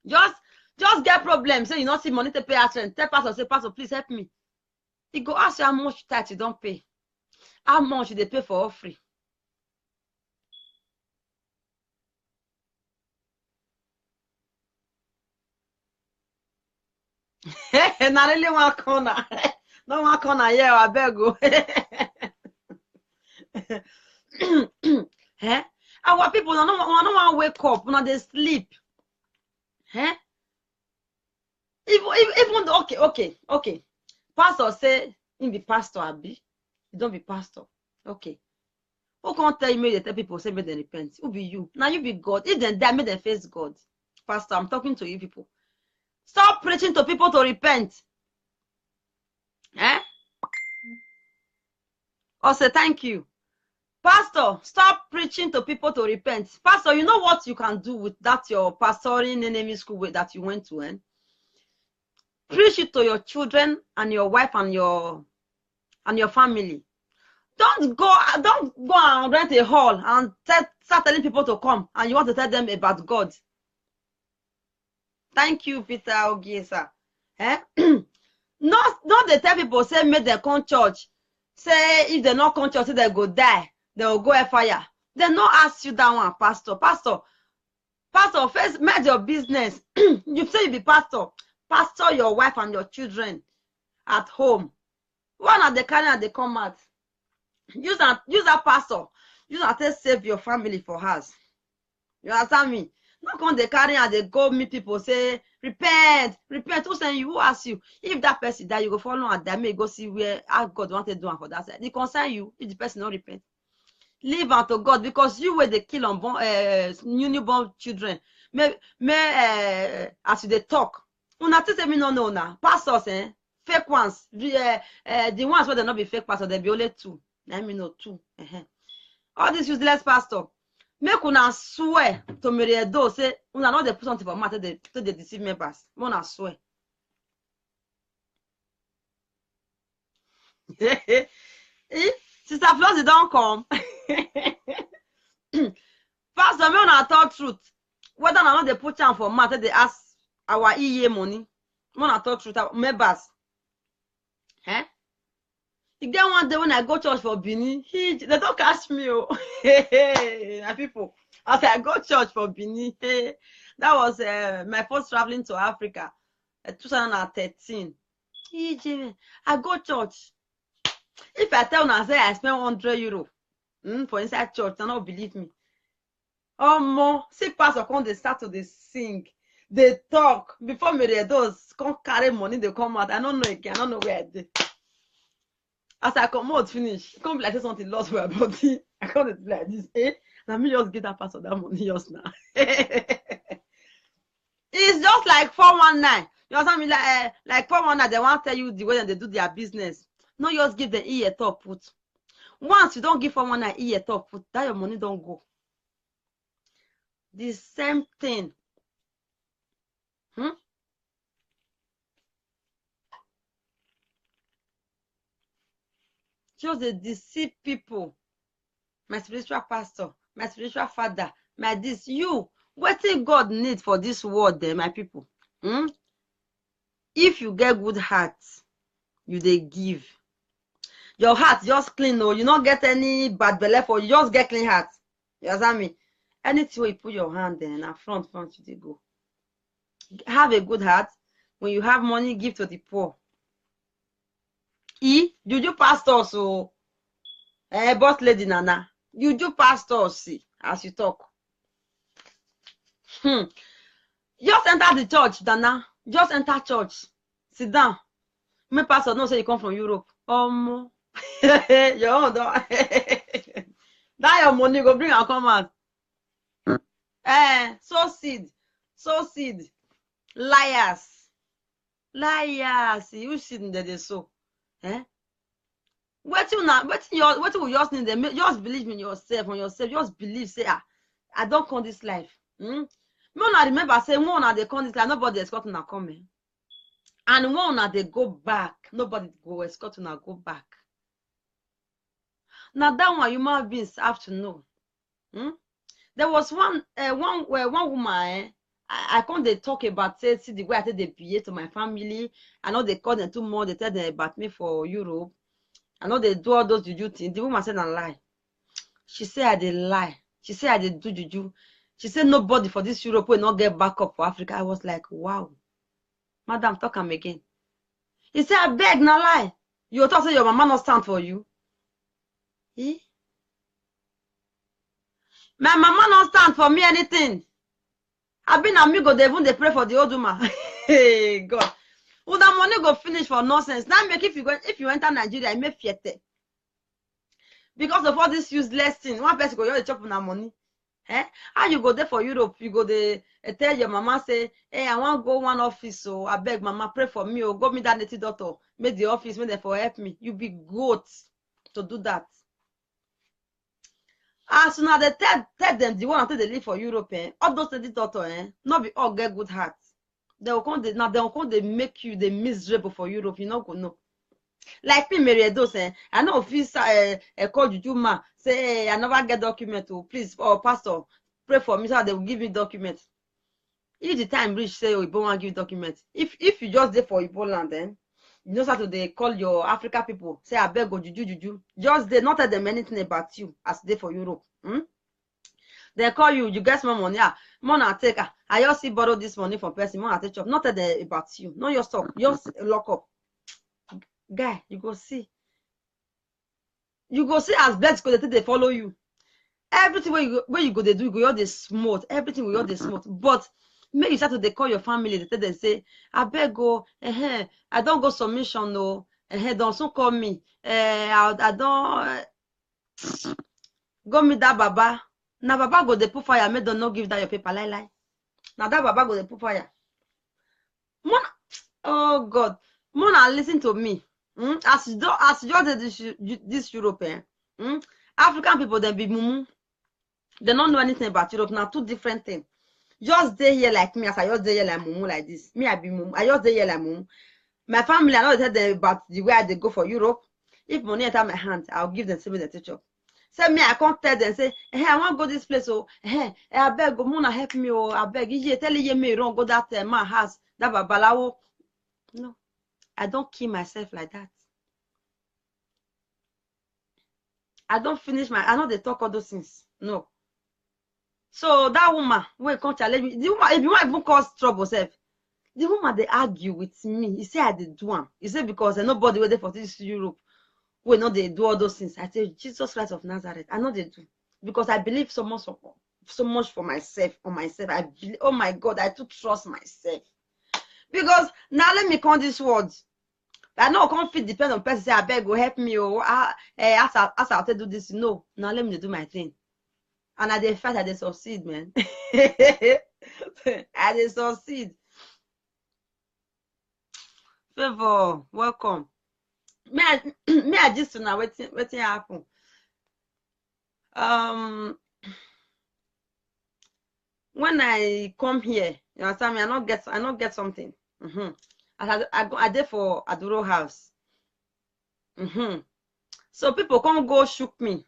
Just get problem. Say you not see money to pay us rent. Tell pastor, say, pastor, please help me. He go ask you how much tax you don't pay. How much they pay for offering. Not really one corner. No one corner, yeah, I beg you. Our people don't want to wake up, when they sleep. Even though, okay. Pastor say, in be pastor, Abi. You don't be pastor. Okay. Who can't tell you, they tell people, say, make them repent? Who be you? Now you be God. If they die, make them face God. Pastor, I'm talking to you people. Stop preaching to people to repent. Or say thank you. Pastor, stop preaching to people to repent. Pastor, you know what you can do with that your pastoring enemy school that you went to? Preach it to your children and your wife and your family. Don't go and rent a hall and start telling people to come and you want to tell them about God. Thank you, Peter Ogiesa. Not they tell people say make them come church. Say if they not come church, say they go die. They will go fire. They not ask you that one, pastor. Pastor, first mind your business. You say you be pastor. Pastor your wife and your children at home. One at the carry and they come out. Use that pastor. Use that to save your family for house. You understand me? Not come they carry and they go meet people say repent. Who saying you? Who ask you? If that person die, you go follow and die. May go see where God wanted to do for that side. They concern you if the person not repent. Leave unto God because you were the kill on newborn children. As they talk. Una say me no now. Pastors, fake ones. The ones where they not be fake pastors, they be only two. Let me know two. All these useless pastor. Make una swear to me do say una not they put something for matter they deceive members. Una swear. Sister Flossie don't come. Pastor, me una talk truth. Whether or not they put down for matter they ask our EA money. Wanna talk truth members. You get one day when I go church for Benin, they don't catch me. My people. As I go church for Benin, that was my first traveling to Africa. 2013. I go church. If I tell now say I spend 100 euro for inside church, they don't believe me. Oh more, see pastor come they start to sing, they talk before me they those come carry money, they come out. I don't know again, I don't know where they. As I come out finish, come be like something lost for my body. I can't be like this. Let me just get that pastor that money just now. It's just like 419. You understand me? Like 419, they want to tell you the way they do their business. No, you just give the ear top put. Once you don't give 419 ear top put, that your money don't go. The same thing. Just they deceive people. My spiritual pastor, my spiritual father, my this, you. What did God need for this world then, my people? If you get good heart, you they give. Your heart just clean, no, you don't get any bad belly for you, just get clean heart. You understand me? Anything where you put your hand in and front you they go. Have a good heart. When you have money, give to the poor. You pastor so boss lady Nana. You do pastor see as you talk. Just enter the church, Dana. Just enter church. Sit down. My pastor no say you come from Europe. Your own that your money go bring and come out. Sow seed. Liars. You seed that they sow. What you will just need them. Just believe in yourself, on yourself. Just believe, say, I don't come this life. Me I remember saying one they come this life, nobody escort na come. And one they go back, nobody go escort na go back. Now that one human beings have to know. There was one woman. I can't they talk about say see the way I take the behave to my family. I know they call them too much. They tell them about me for Europe. I know they do all those juju things. The woman said I lie. She said I did lie. She said I did do juju. She said nobody for this Europe will not get back up for Africa. I was like, wow. Madam, talk am again. He said, I beg, na lie. You thought say your mama not stand for you. My mama not stand for me anything. I've been amigo, they even they pray for the old woman. Hey God. Would that money go finish for nonsense? Now make if you enter Nigeria, it may fiete. Because of all this useless thing, one person go you chop on money. How you go there for Europe? You go there tell your mama say, hey, I want to go one office, so I beg mama pray for me or go me that native doctor, make the office, make them for help me. You be good to do that. As soon as they tell them the one until they live for Europe, all those native doctor, not be all get good heart. They will come they make you the miserable for Europe. You know go know. Like me, Mary Edo say, I know officer call Juju ma say, hey, I never get document. Oh, please, pastor, pray for me so they will give me document. If the time reach, say, oh, Igbo want give document. If you just there for Igbo land, then you know how to they call your Africa people. Say, I beg go Juju. Just they not tell them anything about you as they for Europe. They call you, you get some money. Money take. I just see borrow this money from person. Money take up. Not tell them about you. Not your stuff. Just lock up. Guy, you go see as blessed because they follow you. Everything where you go, they do, you go, you're the smart. Everything will you're the smart. But make you start to they call your family, they tell them say, I beg go, I don't go submission, no, don't so call me. I don't go meet that baba. Now baba go they put fire, make them not give that your paper, lie. Now that baba go they put fire. Oh God, Mona, listen to me. As you do this European, African people they be mumu. They don't know anything about Europe. Now two different things. Just stay here like me, as I just stay here like mumu like this. Me I be mumu. I just stay here like mumu. My family I know tell them about the way they go for Europe. If money enter my hand, I'll give them something to teach. Say me I can't tell them say, hey, I want to go this place. Oh, hey, I beg go Mona help me. Oh, I beg you tell you me don't go that my house that babalawo. No. I don't kill myself like that. I don't finish I know they talk all those things. No. So that woman, when come challenge me, the woman, if you want even cause trouble, self, The woman they argue with me. He say I did do one. He say because nobody waiting for this Europe. We know they do all those things. I say Jesus Christ of Nazareth. I know they do because I believe so much for myself. On myself, I believe. Oh my God, I do trust myself. Because now let me count these words. I know I can't fit depend on person. Say I beg, go help me. Or as I'll do this. No, now let me do my thing. And I dey fight, I dey succeed, man. I dey succeed. Favor, welcome. Me I just now waiting happen. When I come here, you understand me, I not get something. I did for Aduro house. So people can't go shoot me.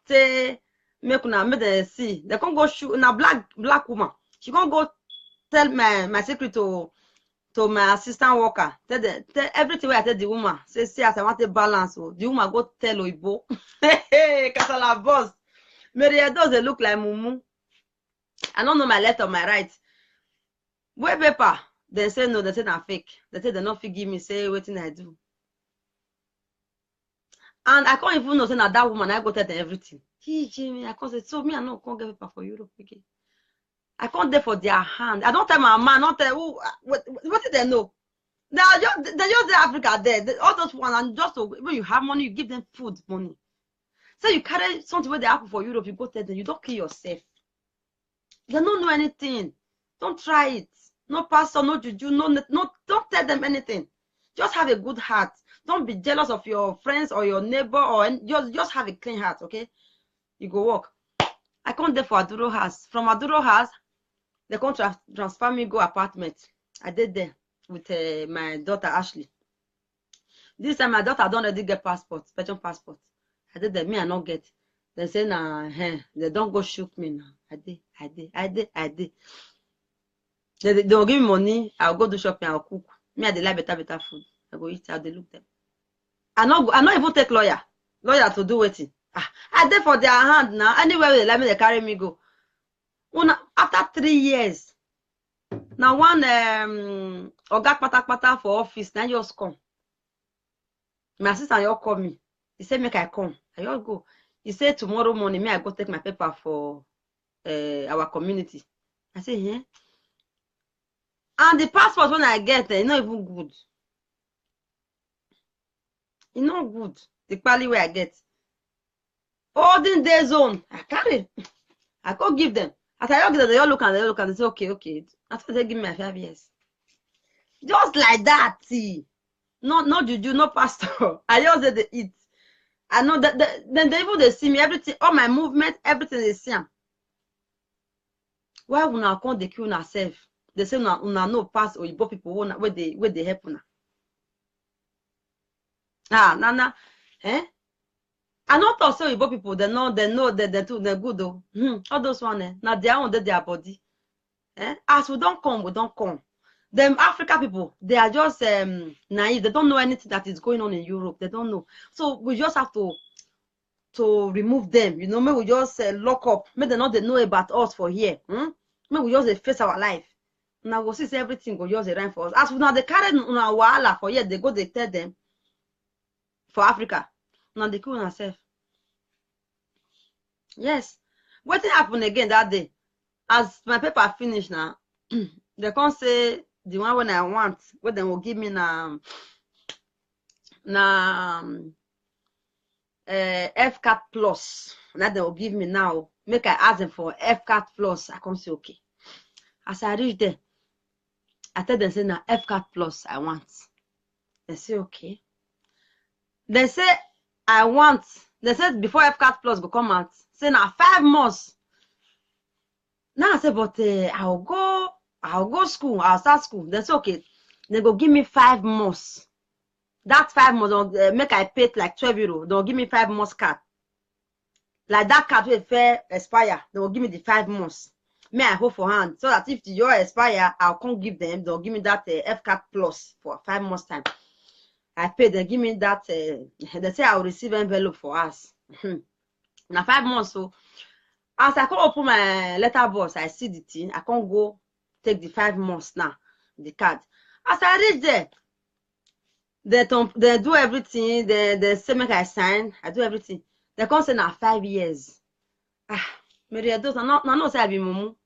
Say make them see. They can't go shoot na black woman. She can't go tell my secret to my assistant worker. Tell everything where I tell the woman. Say as I want to balance. The woman go tell Oibo. Hey, Kasala boss. Mary does they look like mumu. I don't know my left or my right. Where paper? They say no, they say na fake. They say they not forgive me, say what I do. And I can't even know say na that woman, I go tell them everything. Jimmy, I can't say, so me, I know can't get paper for Europe again. I can't there for their hand. I don't tell my man, not tell who, what did they know? They just the Africa there. All those ones, and just when you have money, you give them food money. So you carry something where they happen for Europe, you go tell them, you don't kill yourself. They don't know anything. Don't try it. No pastor, no juju, no, don't tell them anything. Just have a good heart. Don't be jealous of your friends or your neighbor, or just have a clean heart, okay? You go work. I come there for Aduro house. From Aduro house, they come transfer me go apartment. I did there with my daughter Ashley. This time my daughter don't already get passport, special passport. I did there, me I not get. They say nah, they don't go shoot me now. I did. They will give me money. I'll go do shopping. I'll cook. Me, I dey like better food. I go eat. I dey look them. I not even take lawyer to do waiting. I dey for their hand now. Anywhere they let me, they carry me go. After 3 years, now one oga pata for office. Now just come. My assistant you call me. He said make I come. I just go. He said tomorrow morning, me I go take my paper for our community. I say yeah. And the passport when I get it's not even good. It's not good. The quality where I get. Holding their zone. I carry. I go give them. As I give them, they all look and they say, okay. After they give me my 5 years. Just like that, see. No juju, no pastor. I just say they eat. I know that then they even they see me, everything, all my movement, everything they see. Why would not come the kill yourself? They say una no pass or Igbo people where they help una. Nana, I not also Igbo people they know they do they good though. All those one now they are under their body. As we don't come. Them Africa people, they are just naive. They don't know anything that is going on in Europe. They don't know. So we just have to remove them. You know, maybe we just lock up. Maybe they know about us for here. Maybe we just face our life. Now we see everything go just around for us. As now they carry una wahala for here, they go they tell them for Africa. Now they kill themselves. Yes. What happened again that day? As my paper finished now, they can't say the one when I want, what they will give me now FCAT plus. That they will give me now. Make I ask them for FCAT plus. I can't say okay. As I reach there, I tell them say now FCAT plus I want. They say okay. They say I want. They said before FCAT plus go come out. Say now 5 months. Now I say but I'll go school. I'll start school. They say okay. They go give me 5 months. That 5 months make I pay like 12 euro. They'll give me 5 months card. Like that card will fair expire. They will give me the 5 months. Me I hold for hand so that if the year expire, I'll come give them. They'll give me that FCAT plus for 5 months time. I pay. They give me that. They say I'll receive envelope for us. Now 5 months. So as I come open my letterbox, I see the thing. I can't go take the 5 months now. the card. As I reach there, they do everything. They say make I sign. I do everything. They come say na 5 years. Mary, I don't say I be mumu.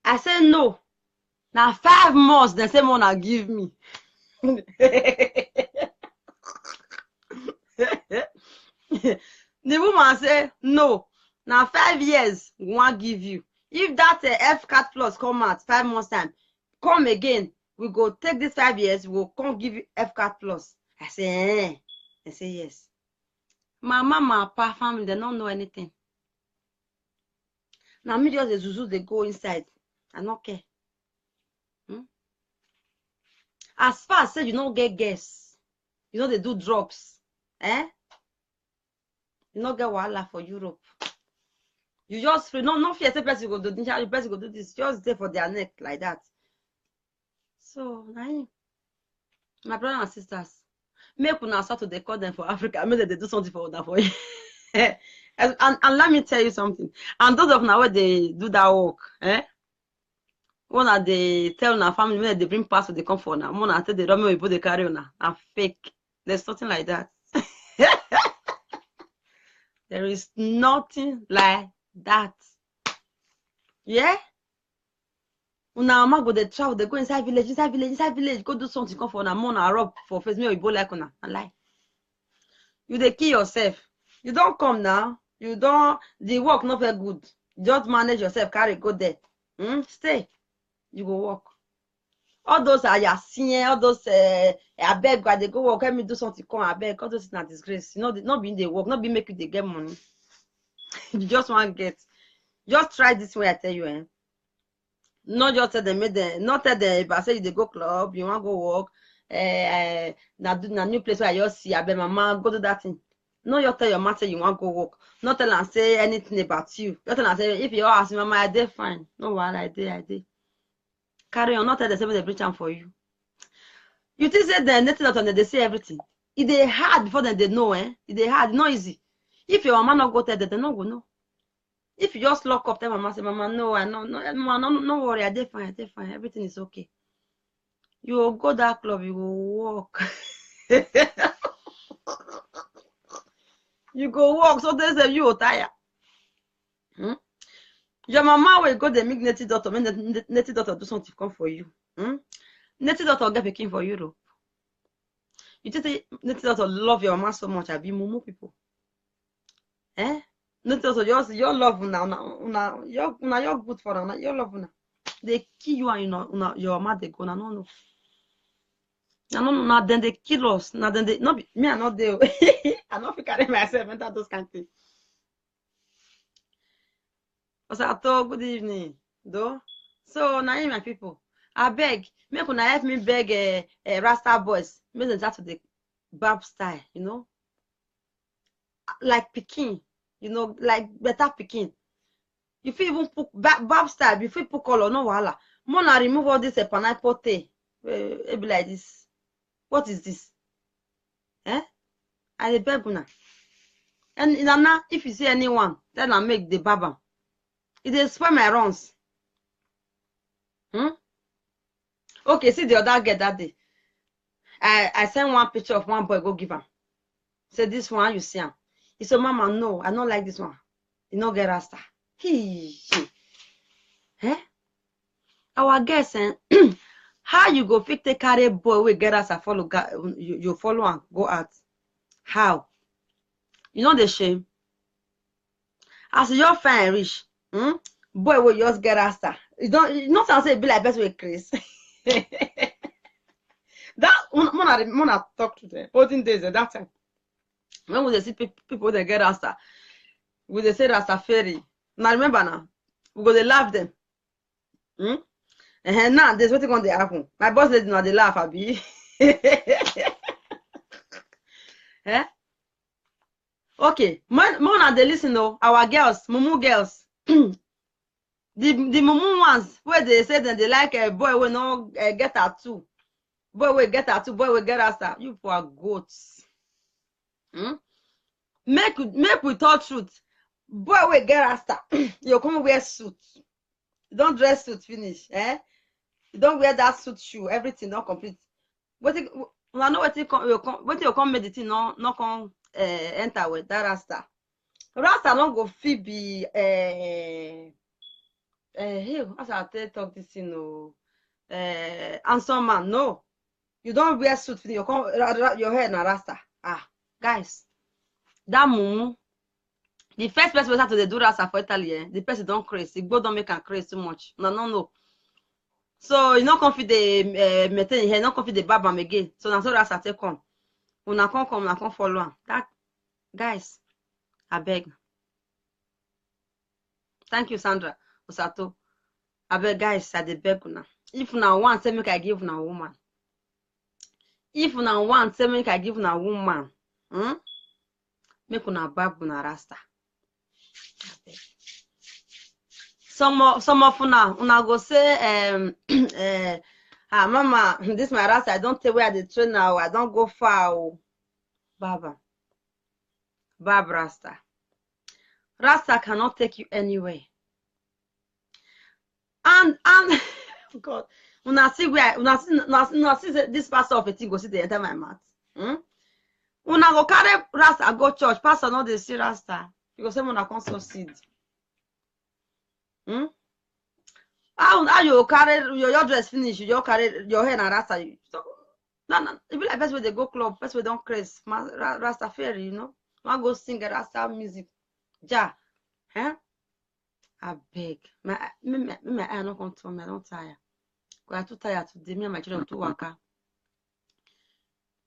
I say no. Now 5 months, the same one I give me. The woman say no. Now 5 years, we won't give you. If that F-Card Plus come out 5 months time, come again. We go take this 5 years, we will come give you F-Card Plus. I say, eh. I say yes. My mama, papa, family, they don't know anything. Now me just the zuzu, they go inside. I don't care. As far as say you don't get gas, you know they do drops, eh? You don't get wahala for Europe. You just free, no fear. Say person go do this, person go do this. Just there for their neck like that. So, my brothers and sisters, make una start to they call them for Africa. I mean that they do something for that for you. and let me tell you something. And those of now where they do that work, eh? One of they tell our family when they bring passport they come for now. One I tell the Romeo people they carry on now. I'm fake. There's nothing like that. There is nothing like that. Yeah? Una mama go they travel, they go inside village, go do something come for now. Mona rub for face me or you like una. I lie. You they kill yourself. You don't come now. You don't the work not very good. Just manage yourself, carry go there. Stay. You go work. All those are your senior, all those I beg God they go work, let me do something, come I beg, all those is not disgrace. You know, not being they work, not be make you they get money. You just want to get. Just try this way, I tell you, eh? Not just tell them, not tell them if I say they go club, you want to go work, na new place where I just see, I beg mama, go do that thing. No, you tell your matter you want to go work. Not tell and say anything about you. You tell and say, if you ask mama, I did fine. No, while I did. Carry on, not tell the same they preach for you. You think say the native doctor they say everything. It they hard before they know, eh? It they hard, not easy. If your mama not go tell them, they not go know. If you just lock up, tell mama say, mama, no, I no worry, I did fine, everything is okay. You will go that club, you will walk. You go walk, so they say you will tire. Your mama will go the make native doctor, when the native doctor do something come for you. Native doctor get picking for Europe. You think native doctor love your mama so much, I be mumu people. Eh? Native doctor just your love now, you're good for them, your love now. They kill you and your mama they go now, no. Now then they kill us. Now then they not me, I'm not there. I'm not carry myself into those kind of things. Osato, good evening, though. So now my people, I beg, make una help me beg Rasta boys, make them start to the Bab style, you know, like Peking, you know, like better Peking. If you even put Bab style, if you put color, no wala. Mona remove all this pineapple tea, it be like this. What is this? Eh? I beg una. And Nana, if you see anyone, then I make the baba. It is spoil my runs. Okay, see the other girl that day. I sent one picture of one boy, go give him. Say this one, you see him. He said, Mama, no, I don't like this one. You don't get Rasta. Eh? Our guess, how you go fit take carry boy we get Rasta follow you follow and go out? How? You know the shame. As you're fine rich. Boy will just get Rasta. You not say be like best with Chris. That Mona talk to them. 14 days at that time. When we see people they get Rasta, we they say Rasta fairy. Now remember now, we go they laugh them. And now there's what going to happen. My boss lady now they laugh abi. Eh? Okay, Mona they listen though. Our girls, mumu girls. The mumu ones where they say that they like a boy will not get tattoo. Boy will get tattoo, boy will get Rasta. You poor goats. Make we talk truth. Boy will get Rasta. You come wear suit. Don't dress suit finish. Eh? You don't wear that suit shoe, everything not complete. What you know what you come meditate no come enter with that rasta. Rasta don't go fit be hey, as I talk this handsome man. No, you don't wear suit. You come your hair na rasta. Ah, guys, that mumu. The first person we start to do rasta for Italy, the person don't crazy. Igbo don't make am crazy too much. No. So you not confident maintain here, not confident barb am again. So now so rasta take come. Una come, una come follow am. That guys, I beg. Thank you, Sandra Osato. I beg guys, I dey beg una. If una want, say make I give una woman. If una want, say make I give una woman. Make una barb una rasta. Some of una go say mama, this my rasta, I don't tell where the train now, I don't go far. Baba. Barb rasta. Rasta cannot take you anywhere. And God, una see where una see this pastor of a thing go see the enter my mouth. Una go carry rasta go church, pastor not dey see rasta. You go say una come sow seed. How you carry your dress finish, you carry your hair and rasta. So, no, it be like best way they go club, best way don't craze. Rasta fairy, you know. One go sing a rasta music. Ja, I beg. My eye not come to me, I don't tire. Because I'm too tired today. Me and my children too waka.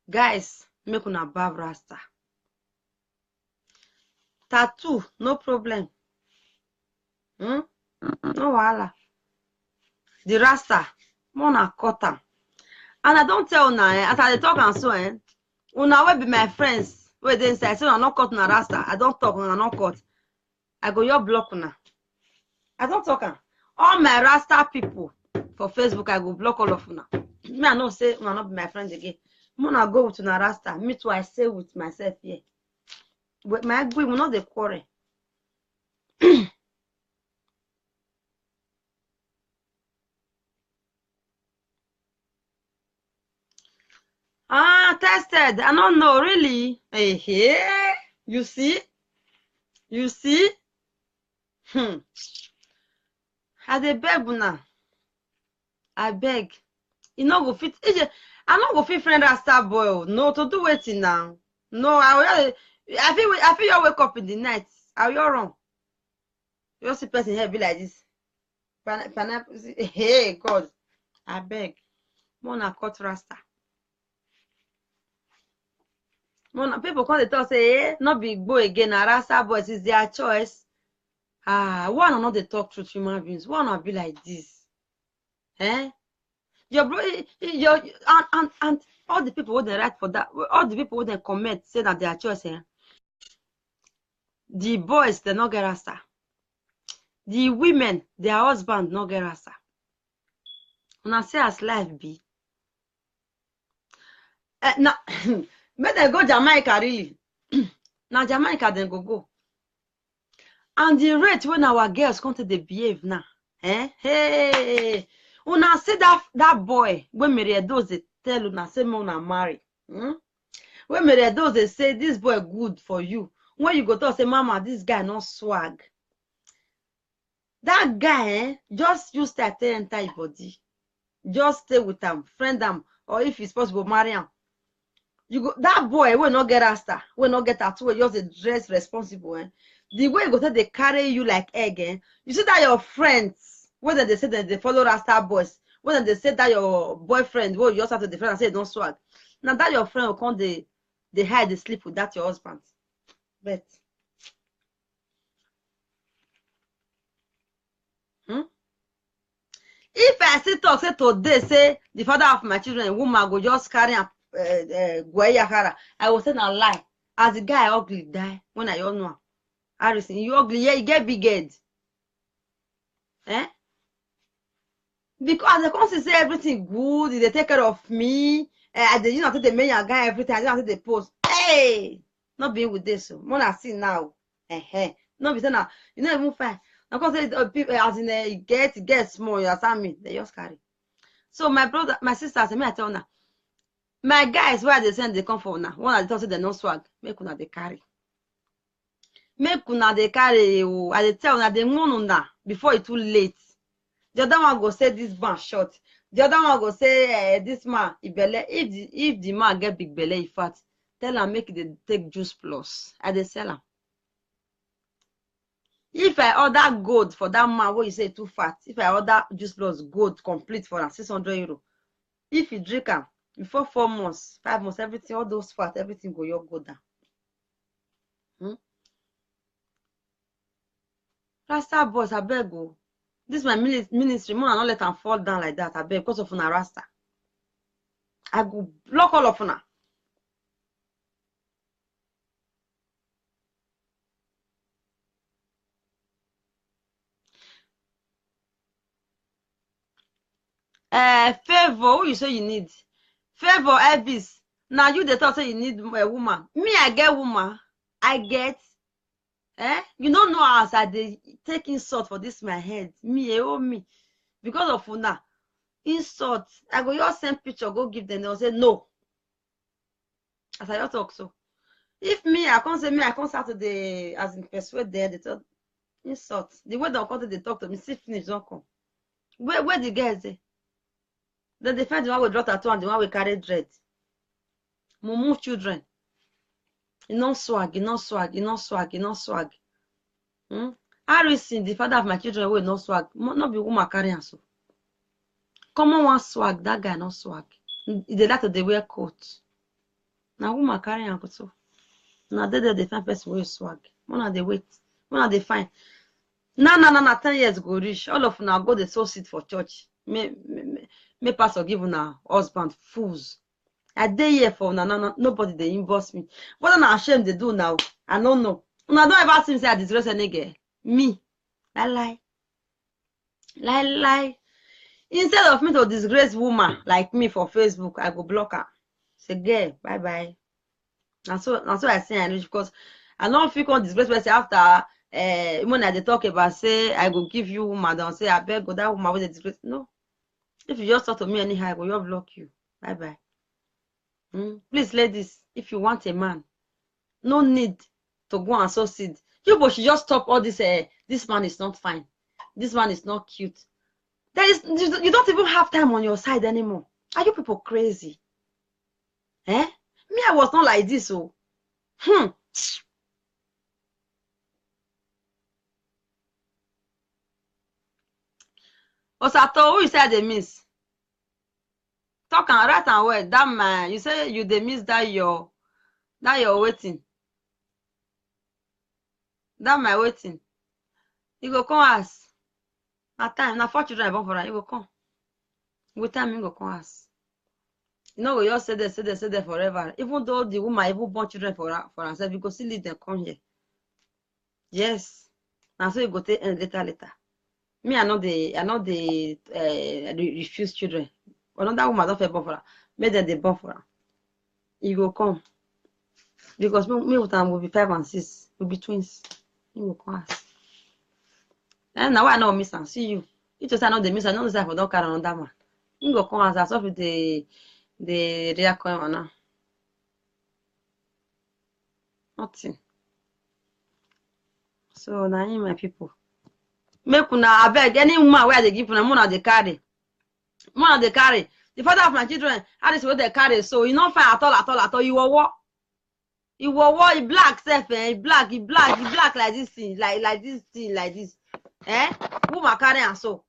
Guys, make una barb rasta. Tattoo, no problem. No wahala. The rasta, mona cut am. And I don't tell una, as I talk and so, una will be my friends. Wait, they say, I say, I'm not cut na rasta. I don't talk, I'm not cut. I go your block una. I don't talk. All my rasta people for Facebook, I go block all of una. Me, I know say, una not be my friends again. Mona go with una rasta. Me too, I say with myself here. But my agree, we not the quarrel. Tested. I don't know, really. Hey, you see? You see? I dey beg una. I beg. You no go fit. I no go fit friend rasta boy. No, to do waiting now. No, I feel you wake up in the night. Are you wrong? You see person here be like this. Pineapple. Hey God. I beg. Mona cut rasta. People come to talk say, not be boy again, rasta boys is their choice. One or not they talk truth human beings. One or be like this. Your bro, and all the people who they write for that, all the people who they comment say that their choice. The boys they not get rasta. The women, their husband not get rasta. When I say as life be. Now. Make them go Jamaica, really. Now Jamaica then go. And the rate when our girls come to the behave now. Hey. Una see that boy when Mary those they tell una say una marry. When Mary those they say this boy good for you. When you go to say mama, this guy not swag. That guy just use that enter his body. Just stay with him, friend him, or if it's possible, marry him. You go that boy will not get rasta, will not get tattoo, just a dress responsible. The way you go they carry you like egg. You see that your friends, whether they say that they follow rasta boys, whether they say that your boyfriend, well, you also have to defend and say don't swag. Now that your friend will come they hide they sleep with that your husband. But if I see talk say today say the father of my children, woman go just carry a I was saying a lie. As the guy ugly die when I all know. Harrison, you ugly, yeah, you get big head. Because they come to say everything good, they take care of me. You know, they make a guy every time, they post. Hey, not being with this. Mona see now. No be saying now. You know even fine. Now because people as in get small, you understand me? They just carry. So my brother, my sister, me I tell now. My guys, where they send they come for now. One of the say they no swag. Make una they carry. Make una they carry. I they tell una they want una before it's too late. The other one go say this man short. The other one go say this man belly. If the man get big belly, he fat. Tell him make it take juice plus. I they sell him. If I order gold for that man, what you say too fat. If I order juice plus gold complete for 600 euro. If you drink them before 4 months, 5 months, everything, all those fat, everything go down. Rasta boys, I beg you. This is my ministry. Man, I not let them fall down like that. I beg because of una Rasta. I go block all of una. Favor, who you say you need? Favor, Elvis. Now you the thought say you need a woman. Me, I get woman. I get. You don't know as I dey take insult for this my head. Me, me. Because of una. Insult. I go just send picture, go give them. They'll say no. As I just talk so. If me, I can't say me, I can't start to the as in persuade there, they talk insult. The way they'll come to they talk to me, see finish, don't come. Where the guys there? Then they find the one with draw tattoo and the one with carry dread. Mumu children. You know swag, you know swag, you know swag, you know swag. Harrison, the father of my children, will no swag. Not be woman carrying so. Common one swag, that guy no swag. They like to they wear coat. Now woman carrying so. Now they find person wear swag. One they wait. One they find. Nah, 10 years go reach. All of now go they so sit for church. Me pastor give una husband fools. I dey here for nobody they inbox me. What am I ashamed they do now? I don't know. Una don't ever see me say I disgrace any girl. Me. Lie. Instead of me to disgrace woman like me for Facebook, I go block her. Say girl, bye. And so I say I reach because I don't feel con disgrace person after when I talk about say I go give you woman, don't say I beg go that woman with the disgrace. No. If you just talk to me anyhow, I will block you. Bye. Please, ladies, if you want a man, no need to go and succeed. You but should just stop all this. This man is not fine. This man is not cute. You don't even have time on your side anymore. Are you people crazy? Me, I was not like this. So, Osato, who you say they miss? Talk and write and word. That man, you say you they miss that your waiting. That my waiting. You go come ask. Na time, na 4 children I born for her. You go come. With time, you go come ask. You know, we just say there forever. Even though the woman even born children for herself, you go still leave them come here. Yes. And so you go take later. Me, I know they refuse children. Another woman don't born for her. Make them they born for her. You go come. Because me with them will be 5 and 6. We'll be twins. You go come ask. And now I know miss and see you. You just know the miss. I know this for don't carry another man. You go come ask. That's off with the real coin or now. Nothing. So now my people. Make una abeg any woman where they give una money they carry. Money they carry. The father of my children, how this way they carry. So you not fine at all. You will what? You will what? You black self, He black like this thing, like this thing, like this. Woman carry and so.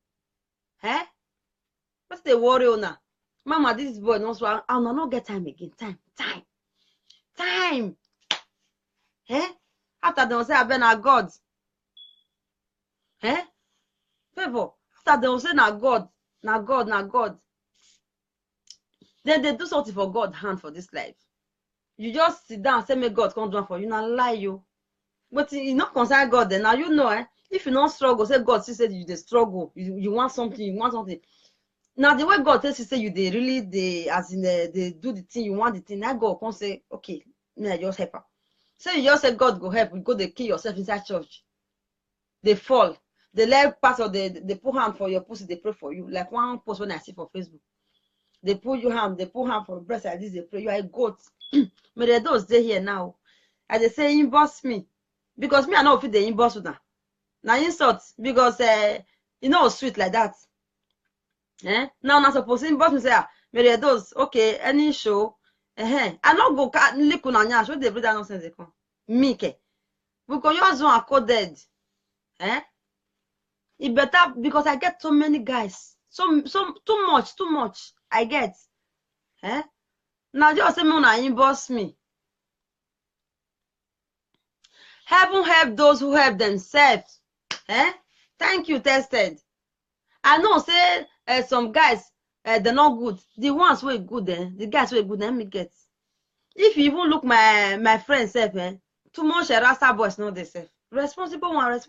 What's the worry on? Mama, this boy knows what I'll not get time again. Time. After they will say I've been a God. Favor. After they will say na God. Then they do something for God hand for this life. You just sit down and say, may God come do it for you. Now lie you. But you not concern God then. Now you know, if you not struggle, say God still said you they struggle. You want something, Now the way God tells you say you they really they do the thing, you want the thing. Now God can say, okay, me I just help her. Say you just say God go help, you go they kill yourself inside church. They fall. They let part of they put hand for your pussy, they pray for you. Like one post when I see for Facebook. They pull you hand, they pull hand for breast like this, they pray. You are a goat. But they don't stay here now. And they say inbox me. Because me, I know if they inbox with them. Now insult because you know sweet like that. Now not supposed to inbox me say Mary those okay any show. I not go look on your show they bring that nonsense they come. Me ke. Because yours one are coded. It better because I get so many guys. So too much. I get. Now just say me una inbox me. Heaven help those who help themselves. Thank you, tested. I know say some guys they're not good. The ones who are good, the guys who are good, let me get. If you even look my friend self, too much Rasta boys know they self. Responsible one.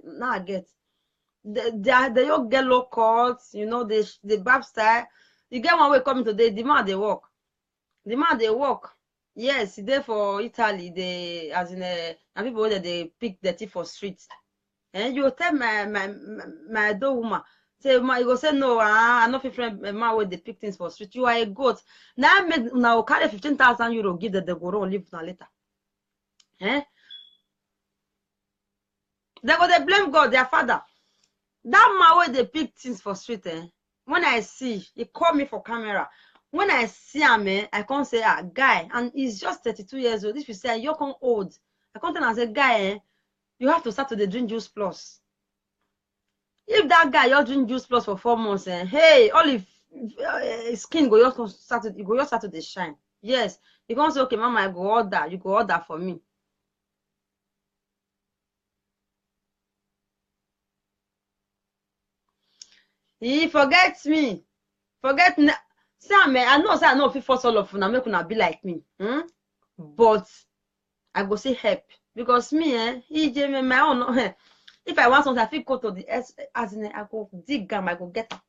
Now I get. They all get low cuts, you know, the bab style. You get one way coming today, the man they walk. Yes, there for Italy, they as in people that they pick dirty for streets. And you tell my dog woman, say you go say no, I'm not friend man where they pick things for street. You are a goat. Now carry 15,000 euro, give that they go run leave now later. They go they blame God, their father. That man where they pick things for street, when I see, he call me for camera. When I see him, I can't say, guy, and he's just 32 years old. If you say, you're old, I can't tell him, I say, guy, you have to start to the drink juice plus. If that guy, you're drinking juice plus for 4 months, hey, all his skin go just start to the shine. Yes, you can't say, okay, mama, I go order, you go order for me. He forgets me. Sam, I know if you force all of you, make una be like me. But I go say help. Because me, he gave me my own. If I want something, I feel go to the as in I go dig them, I go get it.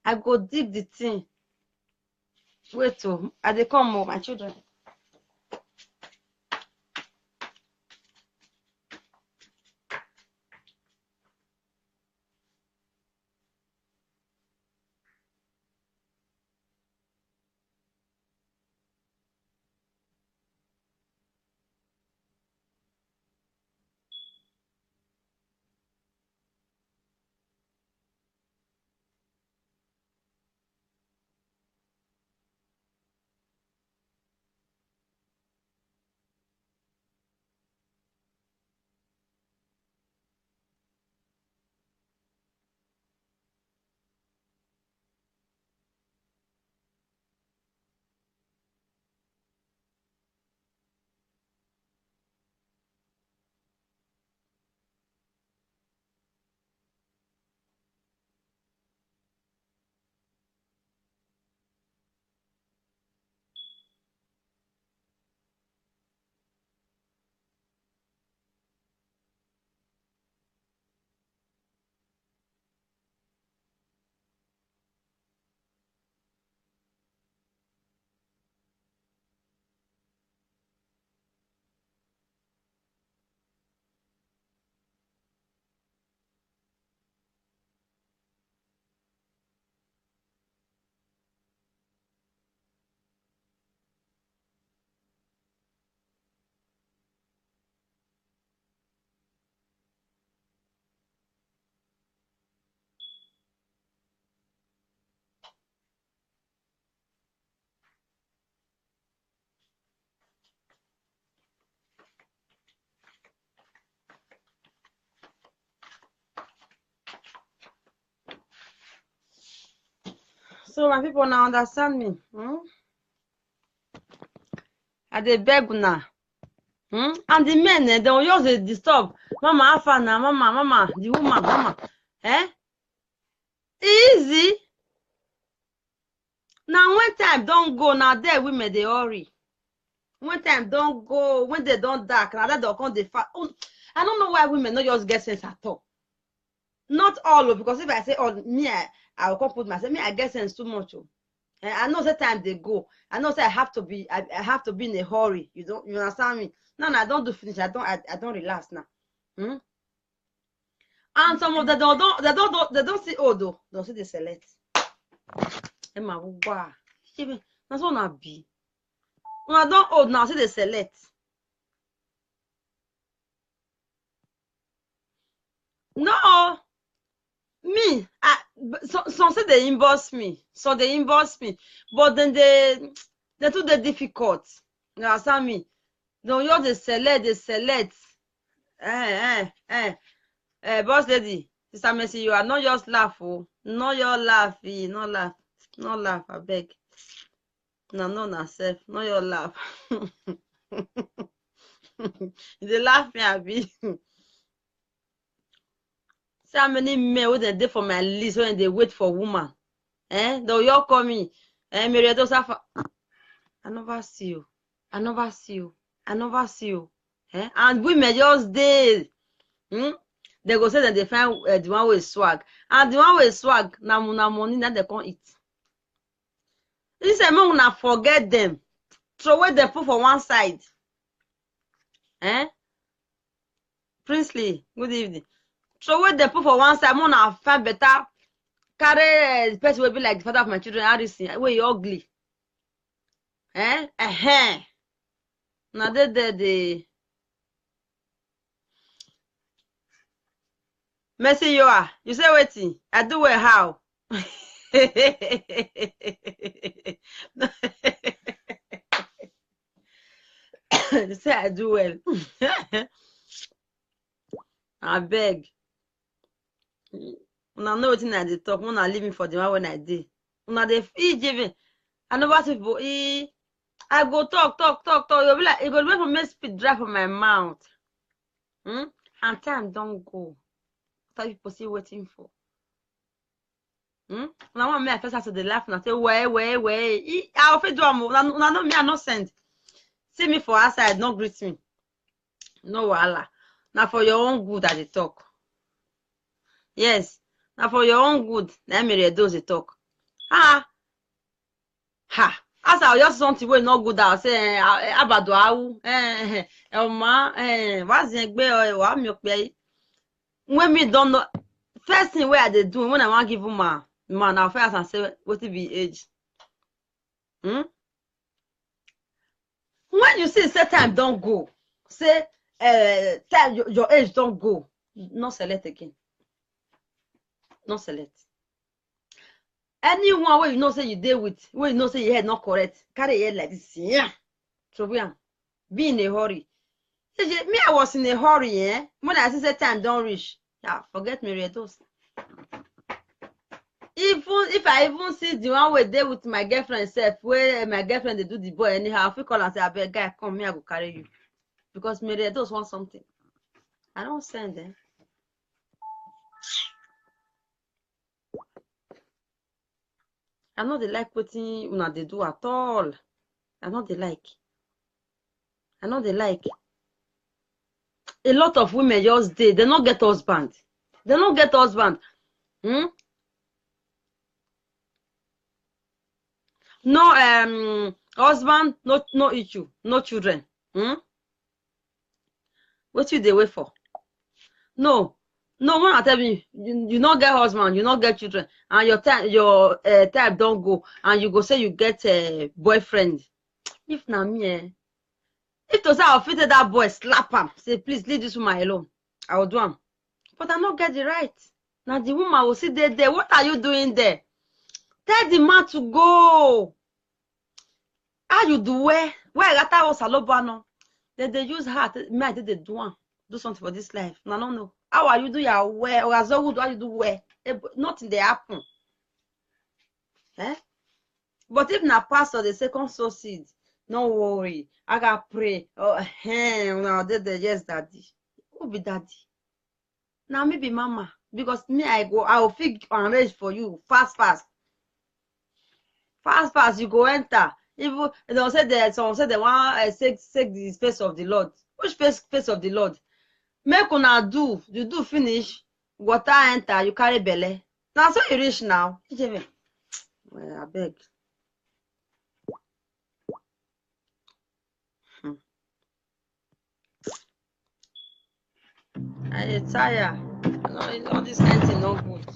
I go dig the thing. Wait till they come more, my children. So my people now understand me. I dey beg now. And the men, they will just disturb. Mama, Alpha now, mama, the woman, mama. Easy. Now when time don't go, now there women they hurry. When time don't go, when they don't dark, now that they'll come they fast. I don't know why women not just get sense at all. Not all of, because if I say all me, I will come put myself. Me, I get sense too much. I know that time they go. I know that I have to be in a hurry. You understand me? No, I don't do finish. I don't relax now. And some of them they don't see old though. They see they select. Emma, wow. That's what I be. When I don't old now, see they select. No, me. Some say they inbox me. So they inbox me. But then they too the difficult. You understand me? No, you they select. Boss lady, Sister Mercy, you are not just laugh, oh. No, your laugh, no laugh, I beg. No, self, no your laugh. They laugh me, Abi. See how many men with they for my list when they wait for woman. Though you call me, Mary, I never see you. I never see you. And women just did. They go say that they find the one with swag. And the one with swag, na money that they can't eat. This is when forget them. Throw away the food for one side. Princely, good evening. Throw away the food for one side. I'm find better. Carry the person will be like the father of my children. Harrison, where you ugly. Now they Mercy, you say waiting. I do well how? You say I do well. I beg. When I know what I did talk, when I leave me for the one when I did. When I did even I know what people I go talk. You'll be like, it go wait for me speed dry from my mouth. And time don't go. People still waiting for. When I want me, I first have to laugh and I say, wait. I'll do a move. I know me, I not send. See me for outside, not greet me. No wala. Now for your own good, I talk. Yes. Now for your own good, let me do the talk. As I just something way not good, I'll say, Abado, what's the egbe when me don't know, first thing where they do when I want to give man, I'll first and say what it be age. When you see say time don't go, say time your age don't go, not select again. Not select. Anyone where you know say you deal with, where you know say your head not correct, carry your head like this, yeah. So be in a hurry. Me, I was in a hurry, when I say time don't reach. Yeah, forget me, Redos. Even if I even see the one way there with my girlfriend self, where my girlfriend they do the boy anyhow, if you call and say, I beg guy, come me, I go carry you. Because me Redos want something. I don't send them. I know they like putting una they do at all. I know they like. A lot of women just they don't get husband. They don't get husband. No husband, no issue, no children. What you they wait for? No, when I tell you not get husband, you not get children, and your type don't go, and you go say you get a boyfriend. If na me, if to say I'll fit that boy, slap him, say please leave this woman alone, I will do him. But I not get the right. Now the woman will sit there. What are you doing there? Tell the man to go. How you do where that was salobano? They use heart. Me, I did they do something for this life. No. How are you do your where? Or as good, how you do where? Nothing they happen. But if na pastor the second sow seed, no worry. I got pray. Now they yes, daddy. Who be daddy? Now me be mama. Because me, I will fix and raise for you fast. Fast, you go enter. Even they say that someone said they want seek the face of the Lord. Which face of the Lord? Make una do, you do finish, water enter, you carry belly. Now so you reach now. Well, I beg. I tired. No, all this kind of thing no good.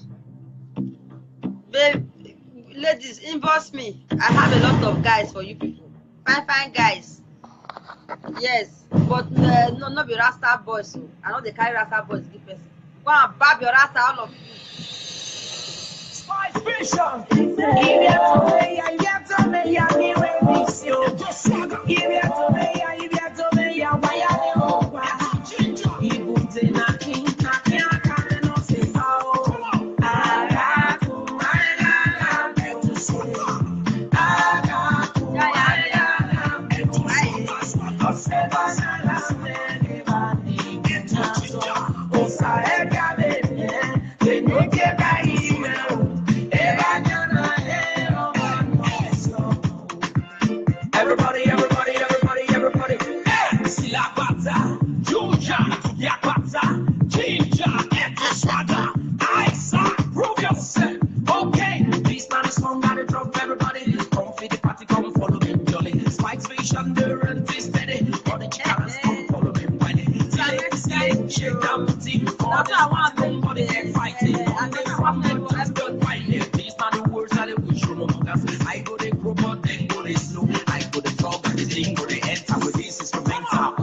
Babe, ladies, inbox me. I have a lot of guys for you people. Fine guys. Yes, but no, not be Rasta boys. So I know they carry Rasta boys. Give person. Go and bab your Rasta, all of you. Spice Vision. Give it to me, I get to me, I give it this you. Give it to me, I get to me, I why I don't. He puts in a king, I can't not say how. Everybody. Silabata, Juja, Yakata, Jinja, Etuswada, Isa, prove yourself. Okay, this man is strong, got it drop. Everybody, come for the party, come follow me, jolly. Spikes vision, the rent is steady. All the chickens, come follow me, whiny. Slay, shake down the team. All the ones, nobody get fighting. These are the words that they wish you know. I go they grow, but then go they slow. I go they talk, and the thing go they enter with this instrumental.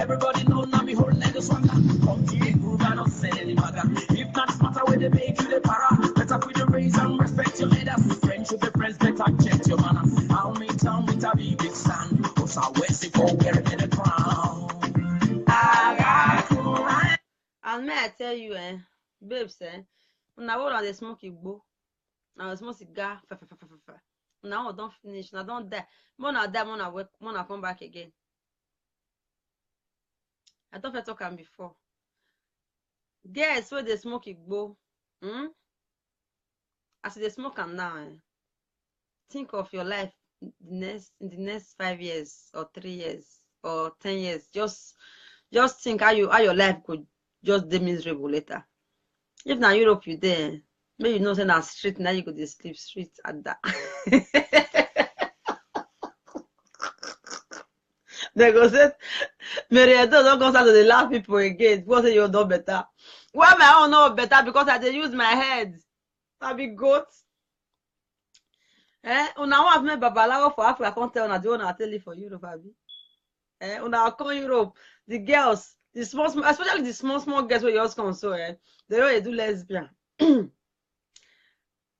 Everybody know now me whole nigga swagger. Come to the groove and not sell any matter. If not smarter with the make you the para. Better with the raise and respect your leaders. Friends with the friends, better check your manners. I'll make town with a big stand. Cause I West if I wear it in the crown. And may I tell you, babes, when I was on the smoky bow, now smoke cigar, now I don't finish, now don't die. More I die, more I work, more I come back again. I don't feel talking before. Guess where the smoke go? As they smoke and now, think of your life in the next 5 years or 3 years or 10 years. Just think how your life could just be miserable later. If now Europe you there, maybe you know say na street now you go to sleep street at that. They go say, Marietta don't go start to the laugh people again. Because say you know better. Well, my own know better because I dey use my head. I be goat. Una want me babalawo for Africa, I can't tell una the one I tell you for Europe, abi. Una come Europe, the girls, the small, especially the small girls where you just come so, they don't do lesbian. They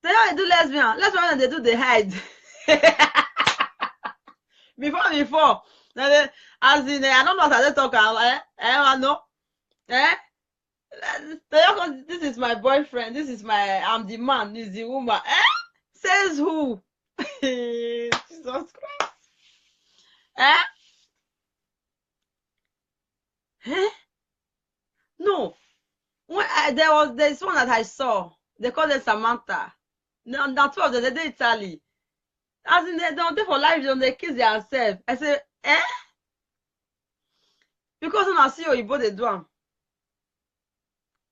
don't do lesbian. Let's when they do the hide. Before. As in, I don't know how they talk. I know. This is my boyfriend. This is I'm the man. This is the woman. Says who? Jesus Christ. No. There's one that I saw. They call it Samantha. No, that's what they did Italy. As in, they don't do for life, they kiss themselves. I say, because when I see you both they do them.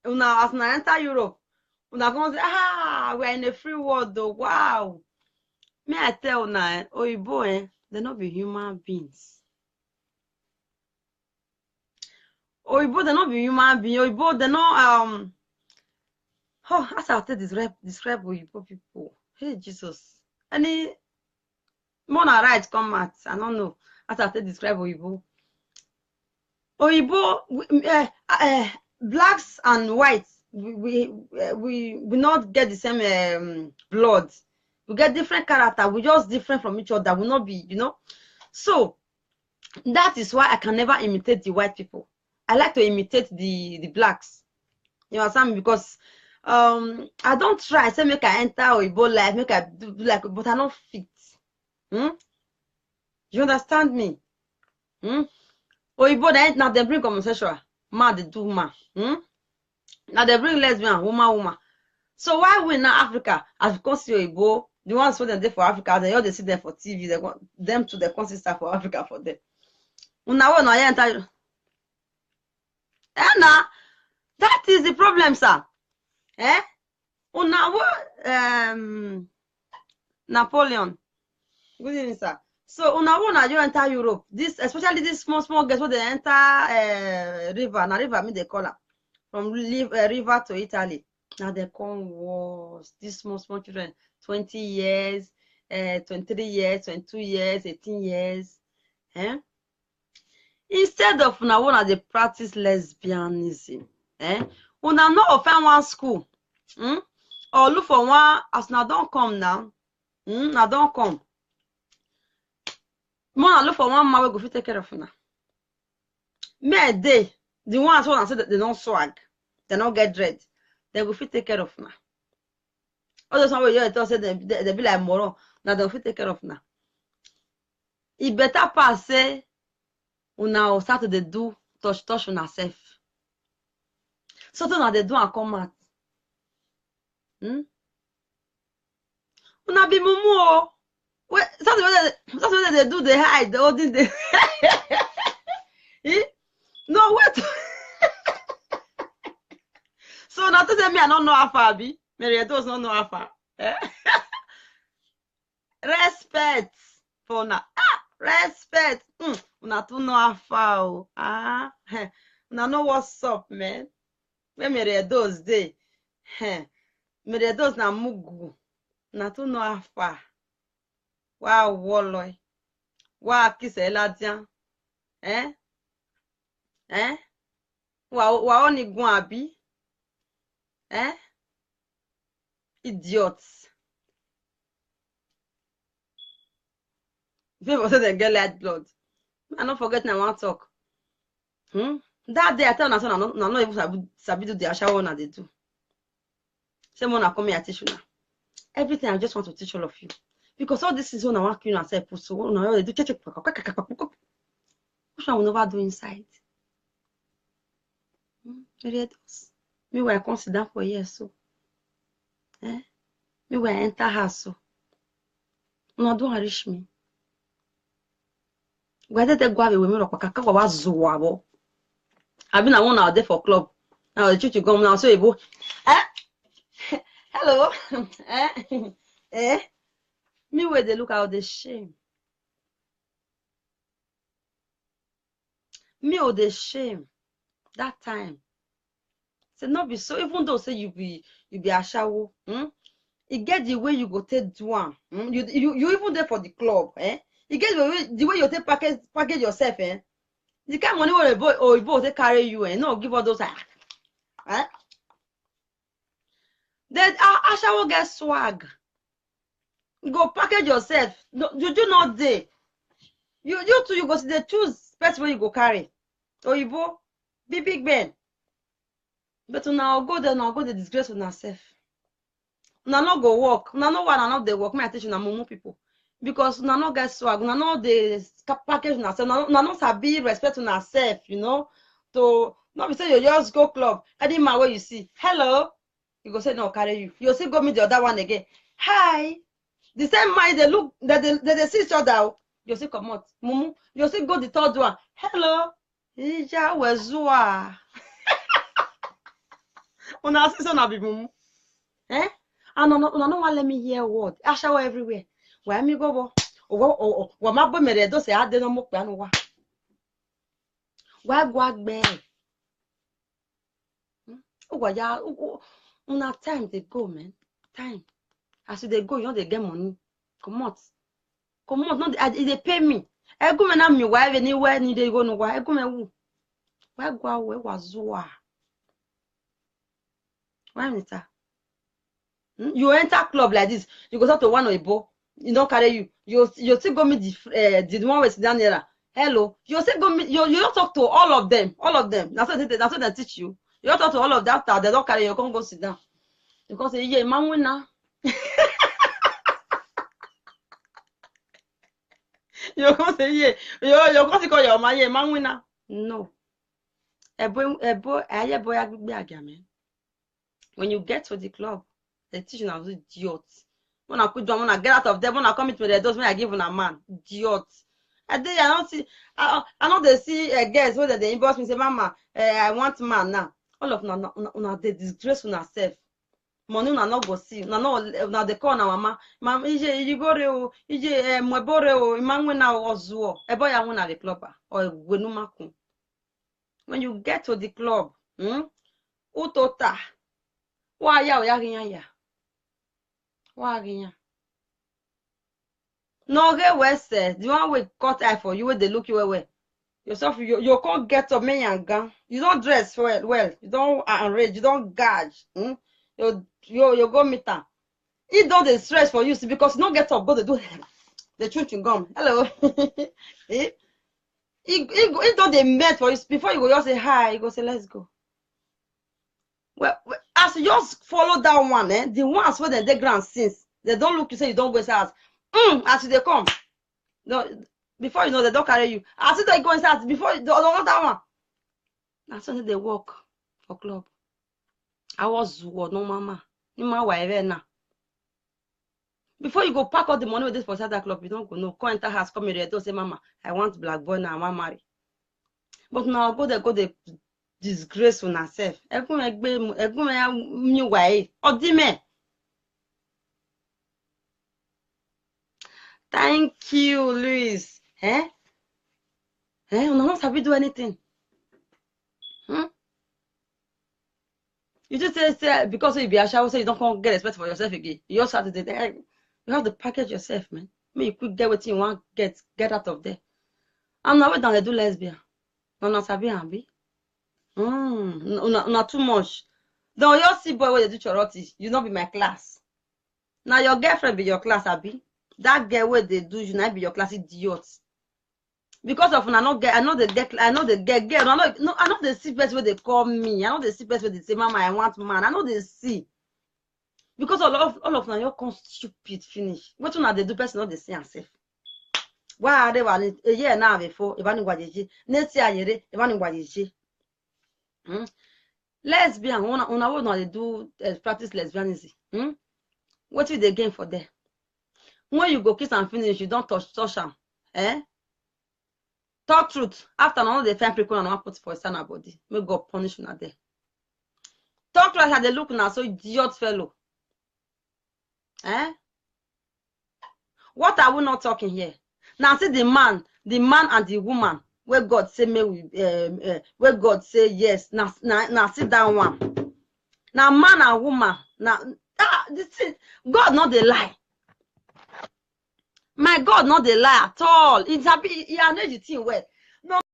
Now, as I enter Europe, when I go say, we're in a free world though. Wow. May I tell now, Oyibo, they not be human beings. Oyibo, they not be human beings. Oyibo, they not Oh, as I tell describe Oyibo people. Hey Jesus. Any more right come out. I don't know. As I tell describe Oyibo. Oyibo, blacks and whites, we not get the same blood. We get different character. We just different from each other. Will not be, you know. So that is why I can never imitate the white people. I like to imitate the blacks. You understand me? Because I don't try. Say make I enter Oyibo life, make I do like, but I don't fit. You understand me? Oyibo now they bring homosexual, man they do man. Now they bring lesbian, woman. So why we now Africa, as we can see Oyibo, the ones who they there for Africa, they all they see them for TV, they want them to the consistent for Africa for them. Now enter. That is the problem, sir. Napoleon. Good evening, sir. So you enter Europe. This, especially these small girls when they enter river. Now river, they call her from river to Italy. Now they come wars. These small children, 20 years, 23 years, 22 years, 18 years. Instead of now they practice lesbianism. Una not offend one school. Or look for one as now don't come now. Now don't come. More look for one man we go fit take care of now. Me they the ones who say that they don't swag, they don't get dread, they go fit take care of now. All those one you say they be like moro, now they go fit take care of now. It better pass say una start to do touch on herself. Something that they do and come out. Una be mumu. That's what they do, they hide, they holding the no, wait. So now to tell me I don't know how far be. Mary does not know how far. Respect for now. Respect. Una to know how far. Una know what's up, man. When Mary does day. Mary does na mugu. Una to know how far. Wow, Walloy. Wow, kiss Eladian. Wow, only guabi. Idiots. People say they get light blood. I don't forget now one talk. That day I tell Nason I'm not even sabi do the ashawo na they do. Say mona come here teach you now. Everything I just want to teach all of you. Because all this is when I want you and say, so when I do check, which one will never do inside. Me will consider for years so. Me will enter house so. No, don't enrich me. Whether they go away with me or kaka was zuwabo. I've been a one out there for club. Now the church go now so you go. Hello. Me where they look out the shame. Me or the shame. That time. Say not be so. Even though say you be a shower. You get the way you go take do one. You even there for the club. You get the way you take package yourself. The kind of money where a boy they carry you. No give all those. Then a shower get swag. Go package yourself. No, you do not there. You too, you go see the choose best way you go carry. Oyibo, be big Ben. But now go there, now go the disgrace on yourself. Now not go work. Now no one not they work. My attention na mumu people. Because now not get swag. Now not the package on yourself. Now not sabi respect on yourself, you know. So not be say you just go club. Any man where you see, hello, you go say no carry you. You see go meet the other one again. Hi. The same mind they look that they see each other. You see come out. Mumu. You see go the third one. Hello. Ija wezua. Una see so na be mumu. And no one let me hear word. I shower everywhere. Where me go? Oh, my boy me do say I dey no mo pe anu wa. Why go agbe? Una time they go, man. Time. As they go, you know they get money. Come on. No, they pay me. I go na me wife anywhere ni they go no why. I go me who. Where go away was zoa. Why minister? You enter club like this, you go talk to one Oyibo, you don't carry you. You still go meet the one with down there. Hello, you still go meet, you don't talk to all of them. That's what they teach you. You don't talk to all of that after they don't carry you, can't go sit down. You can say, yeah, man winner. You can say, yeah, you can call your man, yeah, man winner. No. When you get to the club, they teach you now idiots. When I could when I get out of them, when I come into the doors, when I give on a man, idiots. I don't they see girls whether they inbox me say, Mama, I want man now. All of now they disgrace on herself. Money una not go see. Now they call now mama. Mama, you go reo, mwebore imangwe na ozuo. Ebo ya wona the club or wenumaku. When you get to the club, utota. Why ya ya? Why no get west the one we cut eye for you where they look you away. Yourself you can't get up me and gun. You don't dress well. You don't enrage, you don't gauge. You go meet them. It don't the stress for you because you don't get up, go to do the chewing gum. Hello. It don't they met for you before you go just say hi, you go say let's go. Well, as you just follow that one, the ones where they ground since they don't look, you say you don't go inside. As they come, no, before you know they don't carry you. As they go inside, before the other one. That's when they walk for club. I was no mama. Now. Before you go pack all the money with this for that club, you don't go no. Come enter house, come here, don't say mama, I want black boy now, I want marry. But now go the disgrace on herself. Thank you, Louis. We're not happy to do anything. You just say because you be a shower, so you don't get respect for yourself again. You also have to you have to package yourself, man. Make you quick get what you want, get out of there. I'm not going to do lesbian. No, not happy, happy. Not too much. Don't you see boy where they do choroti? You not be my class. Now your girlfriend be your class, Abby. That girl where they do you not be your class idiots. Because of I know the girl. I know the see best where they call me. I know the see best where they say, Mama, I want man. I know they see. Because all of now you're stupid finish. What you know they do person not the see yourself. Why are they a year now before if I know what you next year if I know what you lesbian on they do practice lesbianism. What will they gain for there? When you go kiss and finish, you don't touch them. Talk truth. After all the find people and put for a son body. May God punish you there. Talk right how they look now, so idiot fellow. What are we not talking here? Now see the man and the woman. Where God say where God say yes. Now see that one. Now man and woman. Now this thing, God not the lie. My God not the lie at all. It's a bit he the thing well. No.